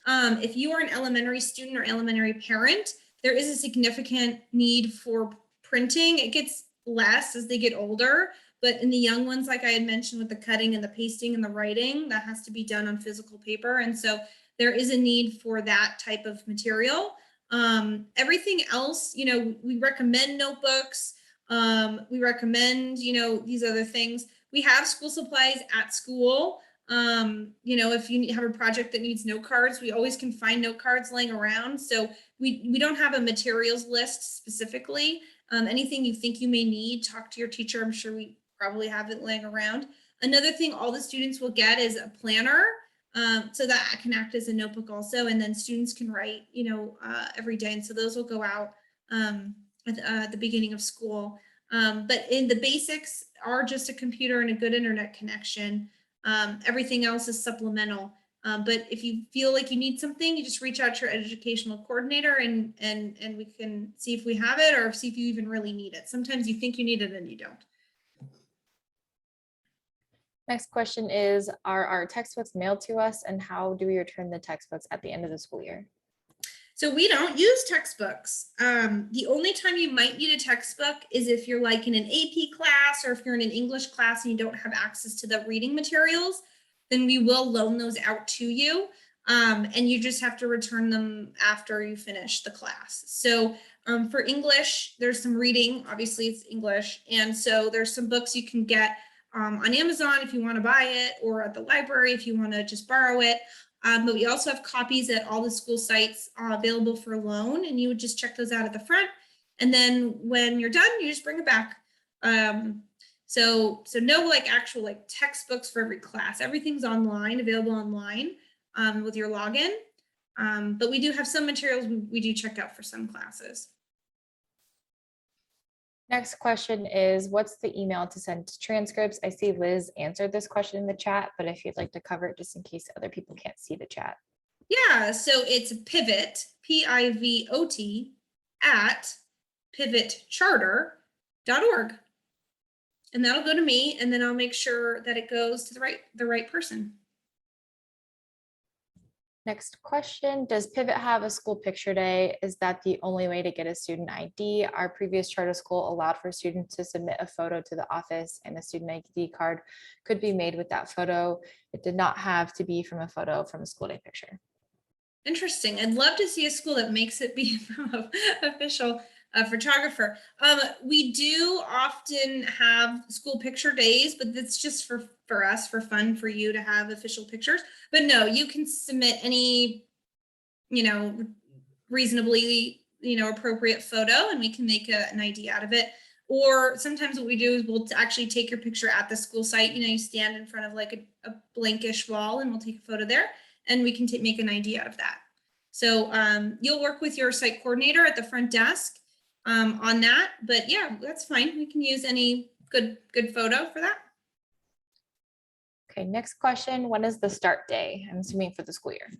If you are an elementary student or elementary parent, there is a significant need for printing. It gets less as they get older, but in the young ones, like I had mentioned with the cutting and the pasting and the writing, that has to be done on physical paper. And so there is a need for that type of material. Everything else, we recommend notebooks. We recommend, these other things. We have school supplies at school. If you have a project that needs note cards, we always can find note cards laying around. So we don't have a materials list specifically. Anything you think you may need, talk to your teacher. I'm sure we probably have it laying around. Another thing all the students will get is a planner. So that can act as a notebook also. And then students can write, every day. And so those will go out at the beginning of school. But in the basics are just a computer and a good internet connection. Everything else is supplemental. But if you feel like you need something, you just reach out to your educational coordinator and we can see if we have it or see if you even really need it. Sometimes you think you need it and you don't. Next question is, are our textbooks mailed to us, and how do we return the textbooks at the end of the school year? So we don't use textbooks. The only time you might need a textbook is if you're like in an AP class or if you're in an English class and you don't have access to the reading materials, then we will loan those out to you. And you just have to return them after you finish the class. So for English, there's some reading, obviously it's English. And so there's some books you can get on Amazon if you want to buy it, or at the library if you want to just borrow it. But we also have copies at all the school sites available for loan, and you would just check those out at the front. And then when you're done, you just bring it back. So no actual textbooks for every class. Everything's online, available online with your login. But we do have some materials we do check out for some classes. Next question is, what's the email to send transcripts? I see Liz answered this question in the chat, but if you'd like to cover it just in case other people can't see the chat. Yeah, so it's pivot, P-I-V-O-T, at pivotcharter.org. And that'll go to me, and then I'll make sure that it goes to the right person. Next question, does Pivot have a school picture day? Is that the only way to get a student ID? Our previous charter school allowed for students to submit a photo to the office and the student ID card could be made with that photo. It did not have to be from a photo from a school day picture. Interesting. I'd love to see a school that makes it be from an official photographer. We do often have school picture days, but that's just for us, for fun, for you to have official pictures. But no, you can submit any, reasonably, appropriate photo, and we can make an ID out of it. Or sometimes what we do is we'll actually take your picture at the school site. You stand in front of like a blankish wall, and we'll take a photo there, and we can make an ID out of that. So you'll work with your site coordinator at the front desk on that, but yeah, that's fine. We can use any good photo for that. Okay, next question, when is the start day? I'm assuming for the school year.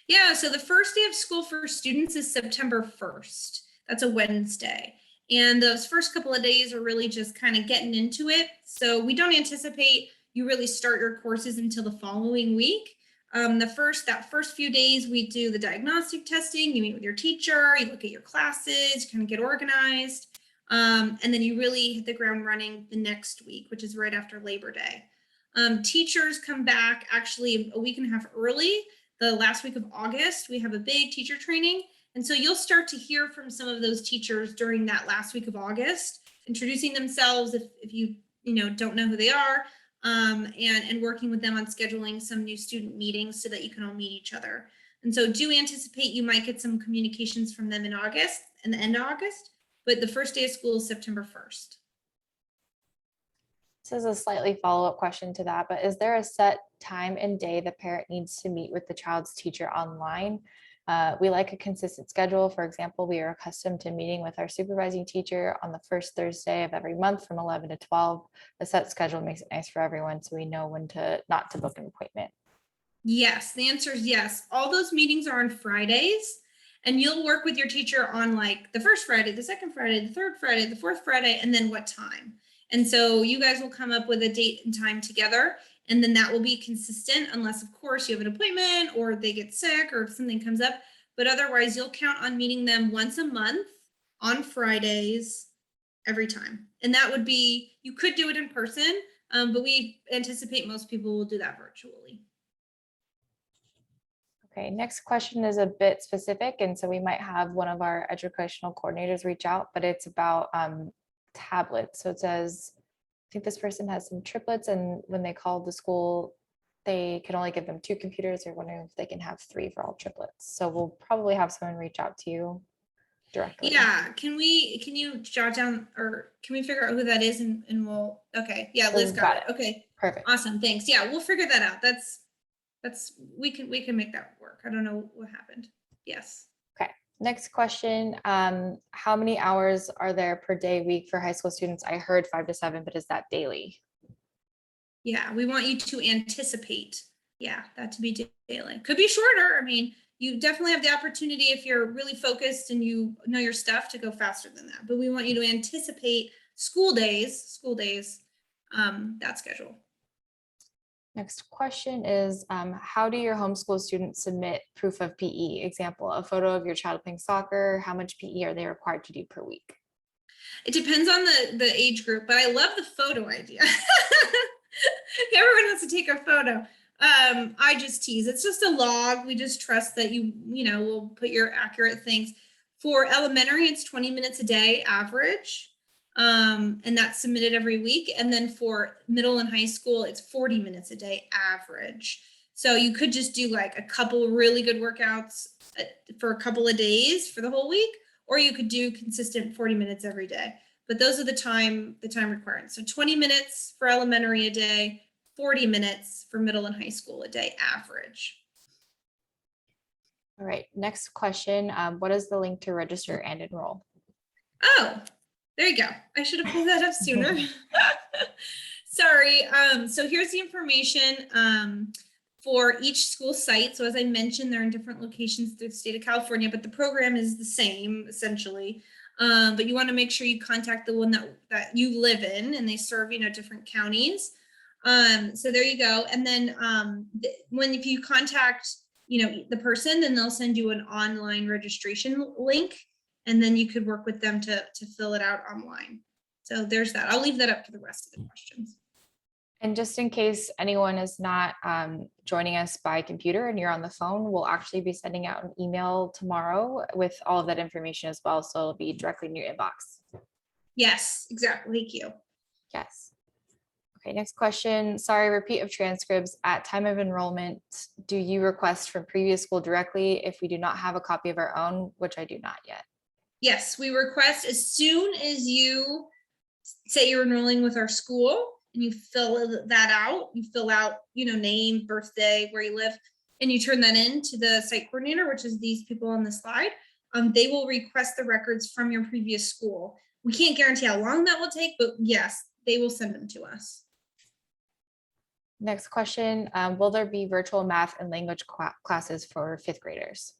Yeah, so the first day of school for students is September 1st. That's a Wednesday. And those first couple of days are really just kind of getting into it. So we don't anticipate you really start your courses until the following week. That first few days, we do the diagnostic testing. You meet with your teacher, you look at your classes, you kind of get organized. And then you really hit the ground running the next week, which is right after Labor Day. Teachers come back actually a week and a half early. The last week of August, we have a big teacher training. And so you'll start to hear from some of those teachers during that last week of August, introducing themselves if you don't know who they are, and working with them on scheduling some new student meetings so that you can all meet each other. And so do anticipate you might get some communications from them in August and the end of August, but the first day of school is September 1st. This is a slightly follow-up question to that, but is there a set time and day the parent needs to meet with the child's teacher online? We like a consistent schedule. For example, we are accustomed to meeting with our supervising teacher on the first Thursday of every month from 11 to 12. A set schedule makes it nice for everyone, so we know when not to book an appointment. Yes, the answer is yes. All those meetings are on Fridays, and you'll work with your teacher on like the first Friday, the second Friday, the third Friday, the fourth Friday, and then what time. And so you guys will come up with a date and time together, and then that will be consistent unless, of course, you have an appointment or they get sick or something comes up. But otherwise, you'll count on meeting them once a month on Fridays every time. And that would be, you could do it in person, but we anticipate most people will do that virtually. Okay, next question is a bit specific, and so we might have one of our educational coordinators reach out, but it's about tablets. So it says, I think this person has some triplets, and when they called the school, they can only give them 2 computers. They're wondering if they can have 3 for all triplets. So we'll probably have someone reach out to you directly. Yeah, can you jot down, or can we figure out who that is, and we'll, okay, yeah, Liz got it. Okay, perfect. Awesome, thanks. Yeah, we'll figure that out. We can make that work. I don't know what happened. Yes. Okay, next question. How many hours are there per day week for high school students? I heard 5 to 7, but is that daily? Yeah, we want you to anticipate, that to be daily. Could be shorter. I mean, you definitely have the opportunity, if you're really focused and you know your stuff, to go faster than that. But we want you to anticipate school days, that schedule. Next question is, how do your homeschool students submit proof of PE? Example, a photo of your child playing soccer. How much PE are they required to do per week? It depends on the age group, but I love the photo idea. Everyone wants to take a photo. I just tease. It's just a log. We just trust that you will put your accurate things. For elementary, it's 20 minutes a day average. And that's submitted every week. And then for middle and high school, it's 40 minutes a day average. So you could just do like a couple of really good workouts for a couple of days for the whole week, or you could do consistent 40 minutes every day. But those are the time requirements. So 20 minutes for elementary a day, 40 minutes for middle and high school a day average. All right, next question. What is the link to register and enroll? Oh, there you go. I should have pulled that up sooner. Sorry. So here's the information for each school site. So as I mentioned, they're in different locations through the state of California, but the program is the same essentially. But you want to make sure you contact the one that you live in, and they serve, different counties. So there you go. And then if you contact the person, then they'll send you an online registration link, and then you could work with them to fill it out online. So there's that. I'll leave that up to the rest of the questions. And just in case anyone is not joining us by computer and you're on the phone, we'll actually be sending out an email tomorrow with all of that information as well. So it'll be directly in your inbox. Yes, exactly. Thank you. Yes. Okay, next question. Sorry, repeat of transcripts. At time of enrollment, do you request from previous school directly if we do not have a copy of our own, which I do not yet? Yes, we request as soon as you say you're enrolling with our school and you fill that out, you fill out, name, birthday, where you live, and you turn that in to the site coordinator, which is these people on the slide. They will request the records from your previous school. We can't guarantee how long that will take, but yes, they will send them to us. Next question, will there be virtual math and language classes for 5th graders?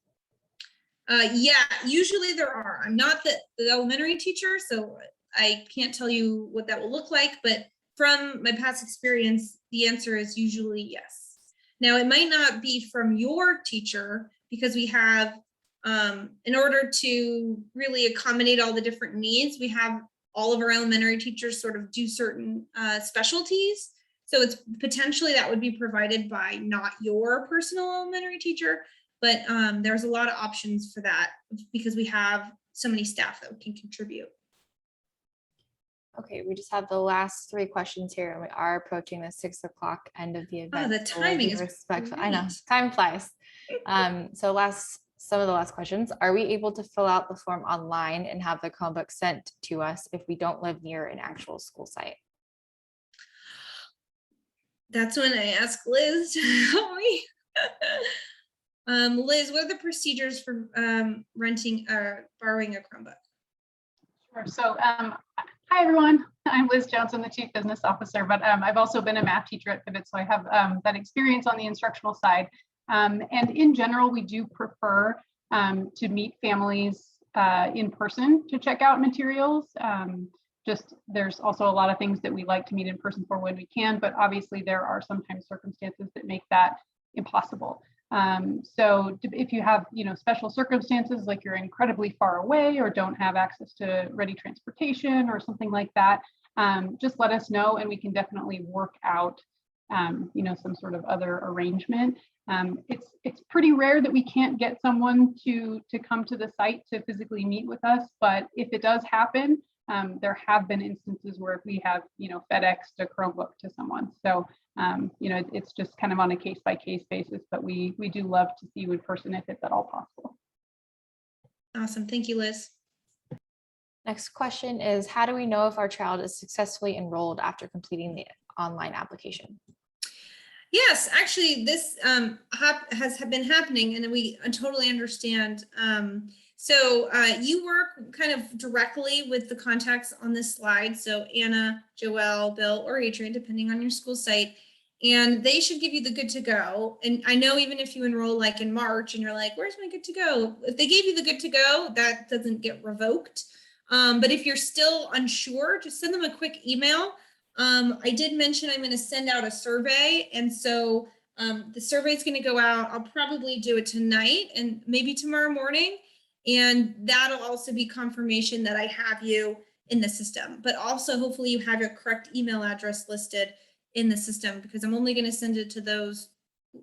Yeah, usually there are. I'm not the elementary teacher, so I can't tell you what that will look like, but from my past experience, the answer is usually yes. Now, it might not be from your teacher because we have, in order to really accommodate all the different needs, we have all of our elementary teachers sort of do certain specialties. So it's potentially that would be provided by not your personal elementary teacher, but there's a lot of options for that because we have so many staff that can contribute. Okay, we just have the last 3 questions here, and we are approaching the 6 o'clock end of the event. Oh, the timing is respectful. I know, time flies. So some of the last questions. Are we able to fill out the form online and have the Chromebook sent to us if we don't live near an actual school site? That's when I ask Liz to help me. Liz, what are the procedures for renting or borrowing a Chromebook? Sure. So hi, everyone. I'm Liz Johnson, the Chief Business Officer, but I've also been a math teacher at Pivot, so I have that experience on the instructional side. And in general, we do prefer to meet families in person to check out materials. Just there's also a lot of things that we like to meet in person for when we can, but obviously there are sometimes circumstances that make that impossible. So if you have, special circumstances like you're incredibly far away or don't have access to ready transportation or something like that, just let us know and we can definitely work out, some sort of other arrangement. It's pretty rare that we can't get someone to come to the site to physically meet with us, but if it does happen, there have been instances where we have, FedExed a Chromebook to someone. So, it's just kind of on a case-by-case basis, but we do love to see you in person if it's at all possible. Awesome. Thank you, Liz. Next question is, how do we know if our child is successfully enrolled after completing the online application? Yes, actually, this has been happening, and we totally understand. So you work kind of directly with the contacts on this slide. So Anna, Joelle, Bill, or Adrian, depending on your school site, and they should give you the good to go. And I know even if you enroll like in March and you're like, where's my good to go? If they gave you the good to go, that doesn't get revoked. But if you're still unsure, just send them a quick email. I did mention I'm going to send out a survey. And so the survey is going to go out. I'll probably do it tonight and maybe tomorrow morning. And that'll also be confirmation that I have you in the system. But also, hopefully you have your correct email address listed in the system, because I'm only going to send it to those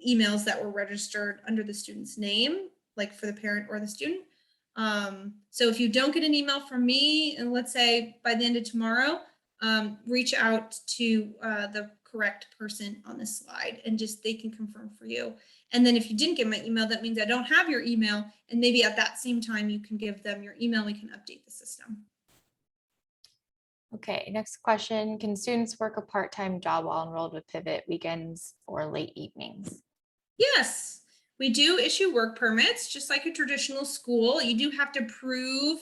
emails that were registered under the student's name, like for the parent or the student. So if you don't get an email from me, and let's say by the end of tomorrow, reach out to the correct person on this slide and they can confirm for you. And then if you didn't get my email, that means I don't have your email. And maybe at that same time, you can give them your email. We can update the system. Okay, next question. Can students work a part-time job while enrolled with Pivot, weekends or late evenings? Yes, we do issue work permits, just like a traditional school. You do have to prove,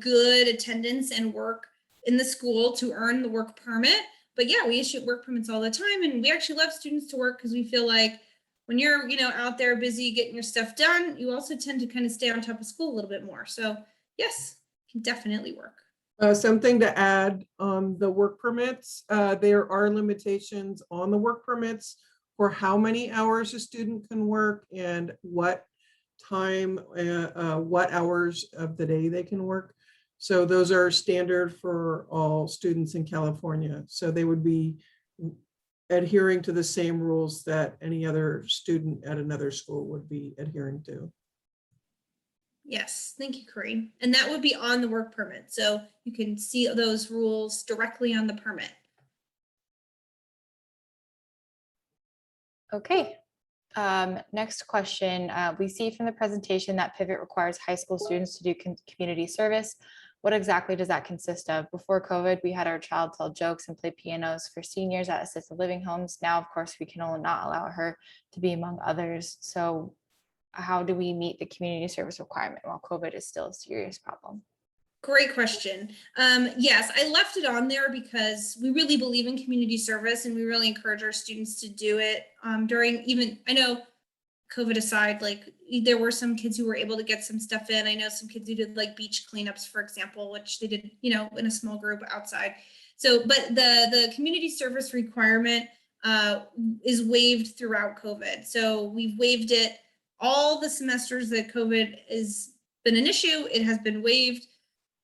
good attendance and work in the school to earn the work permit. But yeah, we issue work permits all the time. And we actually love students to work because we feel like when you're, out there busy getting your stuff done, you also tend to kind of stay on top of school a little bit more. So yes, can definitely work. Something to add on the work permits, there are limitations on the work permits for how many hours a student can work and what time, what hours of the day they can work. So those are standard for all students in California. So they would be adhering to the same rules that any other student at another school would be adhering to. Yes, thank you, Corey. And that would be on the work permit. So you can see those rules directly on the permit. Okay. Next question. We see from the presentation that Pivot requires high school students to do community service. What exactly does that consist of? Before COVID, we had our child tell jokes and play pianos for seniors at assisted living homes. Now, of course, we can only not allow her to be among others. So how do we meet the community service requirement while COVID is still a serious problem? Great question. Yes, I left it on there because we really believe in community service and we really encourage our students to do it during even, I know COVID aside, like there were some kids who were able to get some stuff in. I know some kids who did like beach cleanups, for example, which they did, you know, in a small group outside. So, but the community service requirement is waived throughout COVID. So we've waived it all the semesters that COVID has been an issue. It has been waived.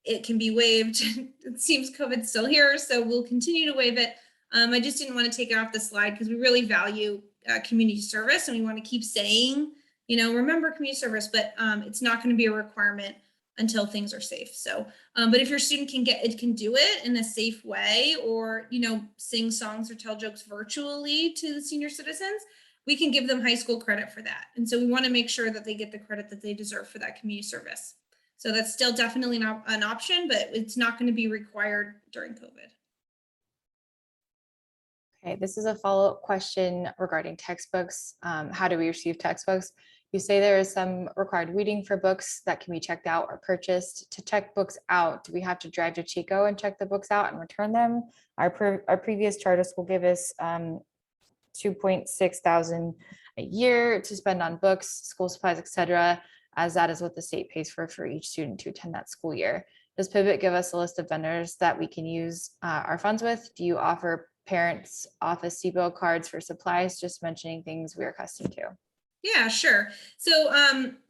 It can be waived. It seems COVID's still here, so we'll continue to waive it. I just didn't want to take it off the slide because we really value community service and we want to keep saying, you know, remember community service, but it's not going to be a requirement until things are safe. So, but if your student can do it in a safe way, or, you know, sing songs or tell jokes virtually to the senior citizens, we can give them high school credit for that. And so we want to make sure that they get the credit that they deserve for that community service. So that's still definitely not an option, but it's not going to be required during COVID. Okay, this is a follow-up question regarding textbooks. How do we receive textbooks? You say there is some required reading for books that can be checked out or purchased. To check books out, do we have to drive to Chico and check the books out and return them? Our previous charter school gave us $2.6 thousand a year to spend on books, school supplies, etc., as that is what the state pays for each student to attend that school year. Does Pivot give us a list of vendors that we can use our funds with? Do you offer parents' office CBIL cards for supplies? Just mentioning things we're accustomed to. Yeah, sure. So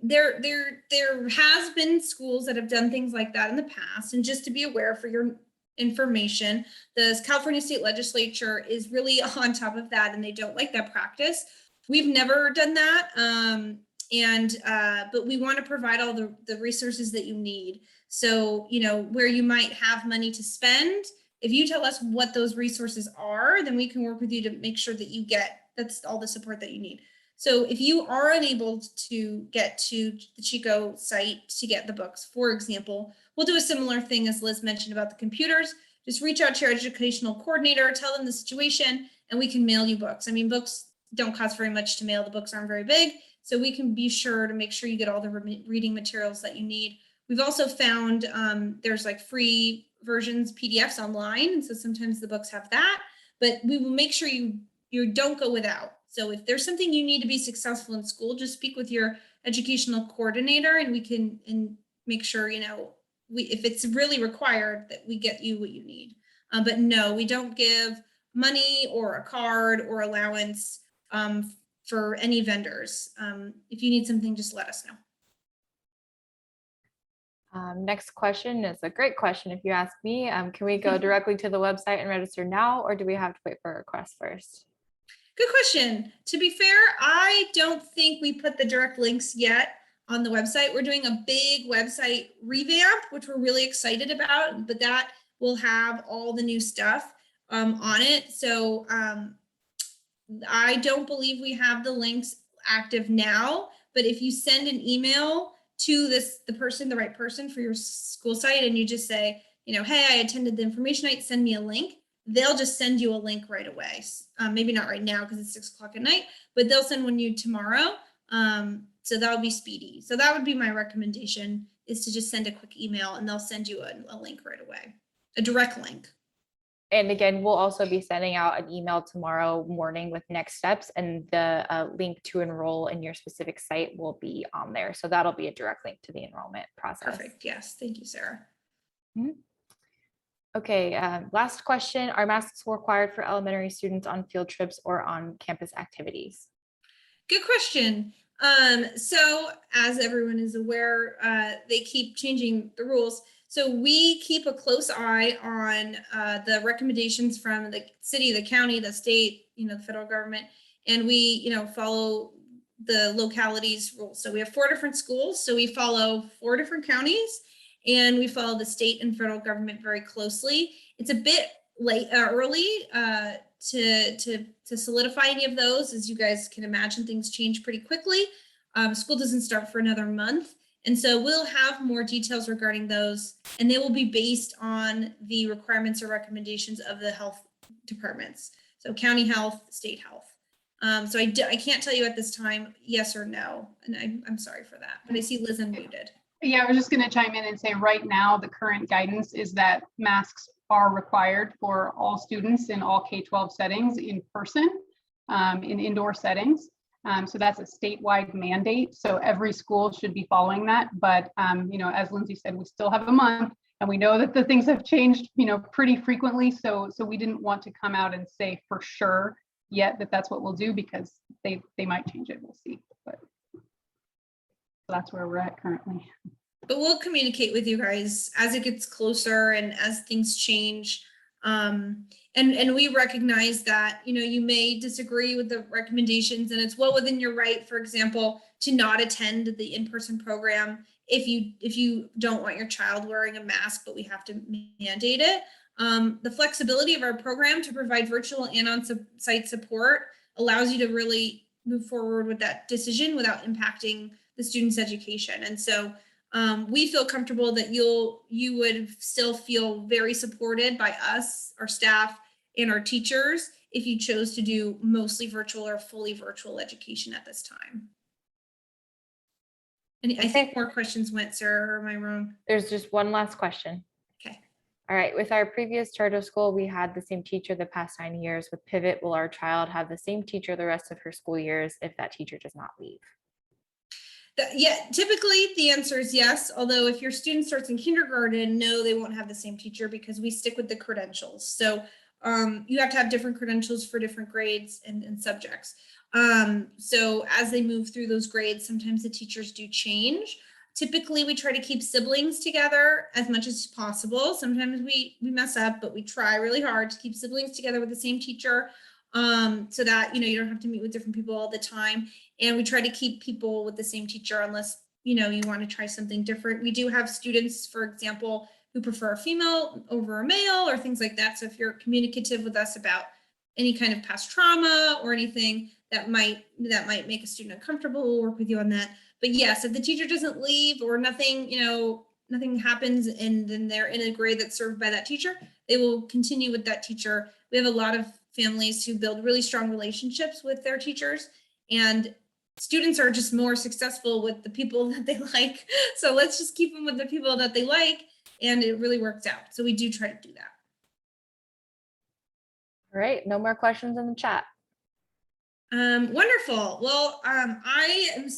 there has been schools that have done things like that in the past. And just to be aware for your information, the California State Legislature is really on top of that and they don't like that practice. We've never done that. But we want to provide all the resources that you need. So, you know, where you might have money to spend, if you tell us what those resources are, then we can work with you to make sure that you get that's all the support that you need. So if you are unable to get to the Chico site to get the books, for example, we'll do a similar thing as Liz mentioned about the computers. Just reach out to your educational coordinator, tell them the situation, and we can mail you books. I mean, books don't cost very much to mail. The books aren't very big. So we can be sure to make sure you get all the reading materials that you need. We've also found there's like free versions, PDFs online. And so sometimes the books have that, but we will make sure you don't go without. So if there's something you need to be successful in school, just speak with your educational coordinator and we can make sure, you know, if it's really required that we get you what you need. But no, we don't give money or a card or allowance for any vendors. If you need something, just let us know. Next question is a great question if you ask me. Can we go directly to the website and register now, or do we have to wait for a request first? Good question. To be fair, I don't think we put the direct links yet on the website. We're doing a big website revamp, which we're really excited about, but that will have all the new stuff on it. So I don't believe we have the links active now, but if you send an email to the right person for your school site and you just say, you know, hey, I attended the information night, send me a link, they'll just send you a link right away. Maybe not right now because it's 6 o'clock at night, but they'll send one you tomorrow. So that'll be speedy. So that would be my recommendation, is to just send a quick email and they'll send you a link right away, a direct link. And again, we'll also be sending out an email tomorrow morning with next steps, and the link to enroll in your specific site will be on there. So that'll be a direct link to the enrollment process. Perfect. Yes. Thank you, Sarah. Mm-hmm. Okay, last question. Are masks required for elementary students on field trips or on campus activities? Good question. So as everyone is aware, they keep changing the rules. So we keep a close eye on the recommendations from the city, the county, the state, the federal government, and we, follow the localities rules. So we have 4 different schools. So we follow 4 different counties, and we follow the state and federal government very closely. It's a bit early to solidify any of those. As you guys can imagine, things change pretty quickly. School doesn't start for another month. And so we'll have more details regarding those, and they will be based on the requirements or recommendations of the health departments. So county health, state health. So I can't tell you at this time, yes or no. And I'm sorry for that, but I see Liz unmuted. Yeah, I was just going to chime in and say right now, the current guidance is that masks are required for all students in all K-12 settings in person, in indoor settings. So that's a statewide mandate. So every school should be following that. But, as Lindsay said, we still have a month, and we know that the things have changed, pretty frequently. So we didn't want to come out and say for sure yet that that's what we'll do, because they might change it. We'll see. But that's where we're at currently. But we'll communicate with you guys as it gets closer and as things change. And we recognize that, you may disagree with the recommendations, and it's well within your right, for example, to not attend the in-person program if you don't want your child wearing a mask, but we have to mandate it. The flexibility of our program to provide virtual and on-site support allows you to really move forward with that decision without impacting the student's education. And so we feel comfortable that you would still feel very supported by us, our staff, and our teachers if you chose to do mostly virtual or fully virtual education at this time. And I think more questions went, Sarah, or am I wrong? There's just one last question. Okay. All right, with our previous charter school, we had the same teacher the past 9 years. With Pivot, will our child have the same teacher the rest of her school years if that teacher does not leave? Yeah, typically the answer is yes. Although if your student starts in kindergarten, no, they won't have the same teacher because we stick with the credentials. So you have to have different credentials for different grades and subjects. So as they move through those grades, sometimes the teachers do change. Typically, we try to keep siblings together as much as possible. Sometimes we mess up, but we try really hard to keep siblings together with the same teacher, so that you don't have to meet with different people all the time. And we try to keep people with the same teacher unless you want to try something different. We do have students, for example, who prefer a female over a male or things like that. So if you're communicative with us about any kind of past trauma or anything that might make a student uncomfortable, we'll work with you on that. But yes, if the teacher doesn't leave or nothing happens and then they're in a grade that's served by that teacher, they will continue with that teacher. We have a lot of families who build really strong relationships with their teachers, and students are just more successful with the people that they like. So let's just keep them with the people that they like, and it really works out. So we do try to do that. All right, no more questions in the chat. Wonderful. Well, I am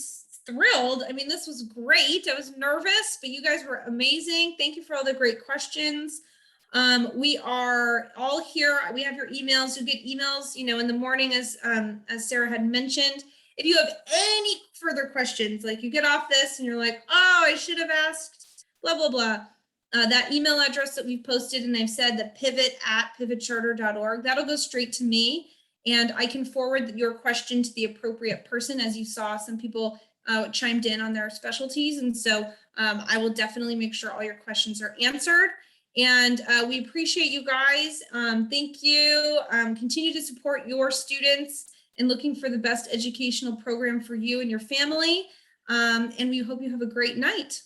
thrilled. I mean, this was great. I was nervous, but you guys were amazing. Thank you for all the great questions. We are all here. We have your emails. You get emails, in the morning, as Sarah had mentioned. If you have any further questions, like you get off this and you're like, oh, I should have asked blah, blah, blah. That email address that we've posted, and I've said the pivot@pivotcharter.org, that'll go straight to me, and I can forward your question to the appropriate person. As you saw, some people chimed in on their specialties, and so I will definitely make sure all your questions are answered. And we appreciate you guys. Thank you. Continue to support your students and looking for the best educational program for you and your family. And we hope you have a great night.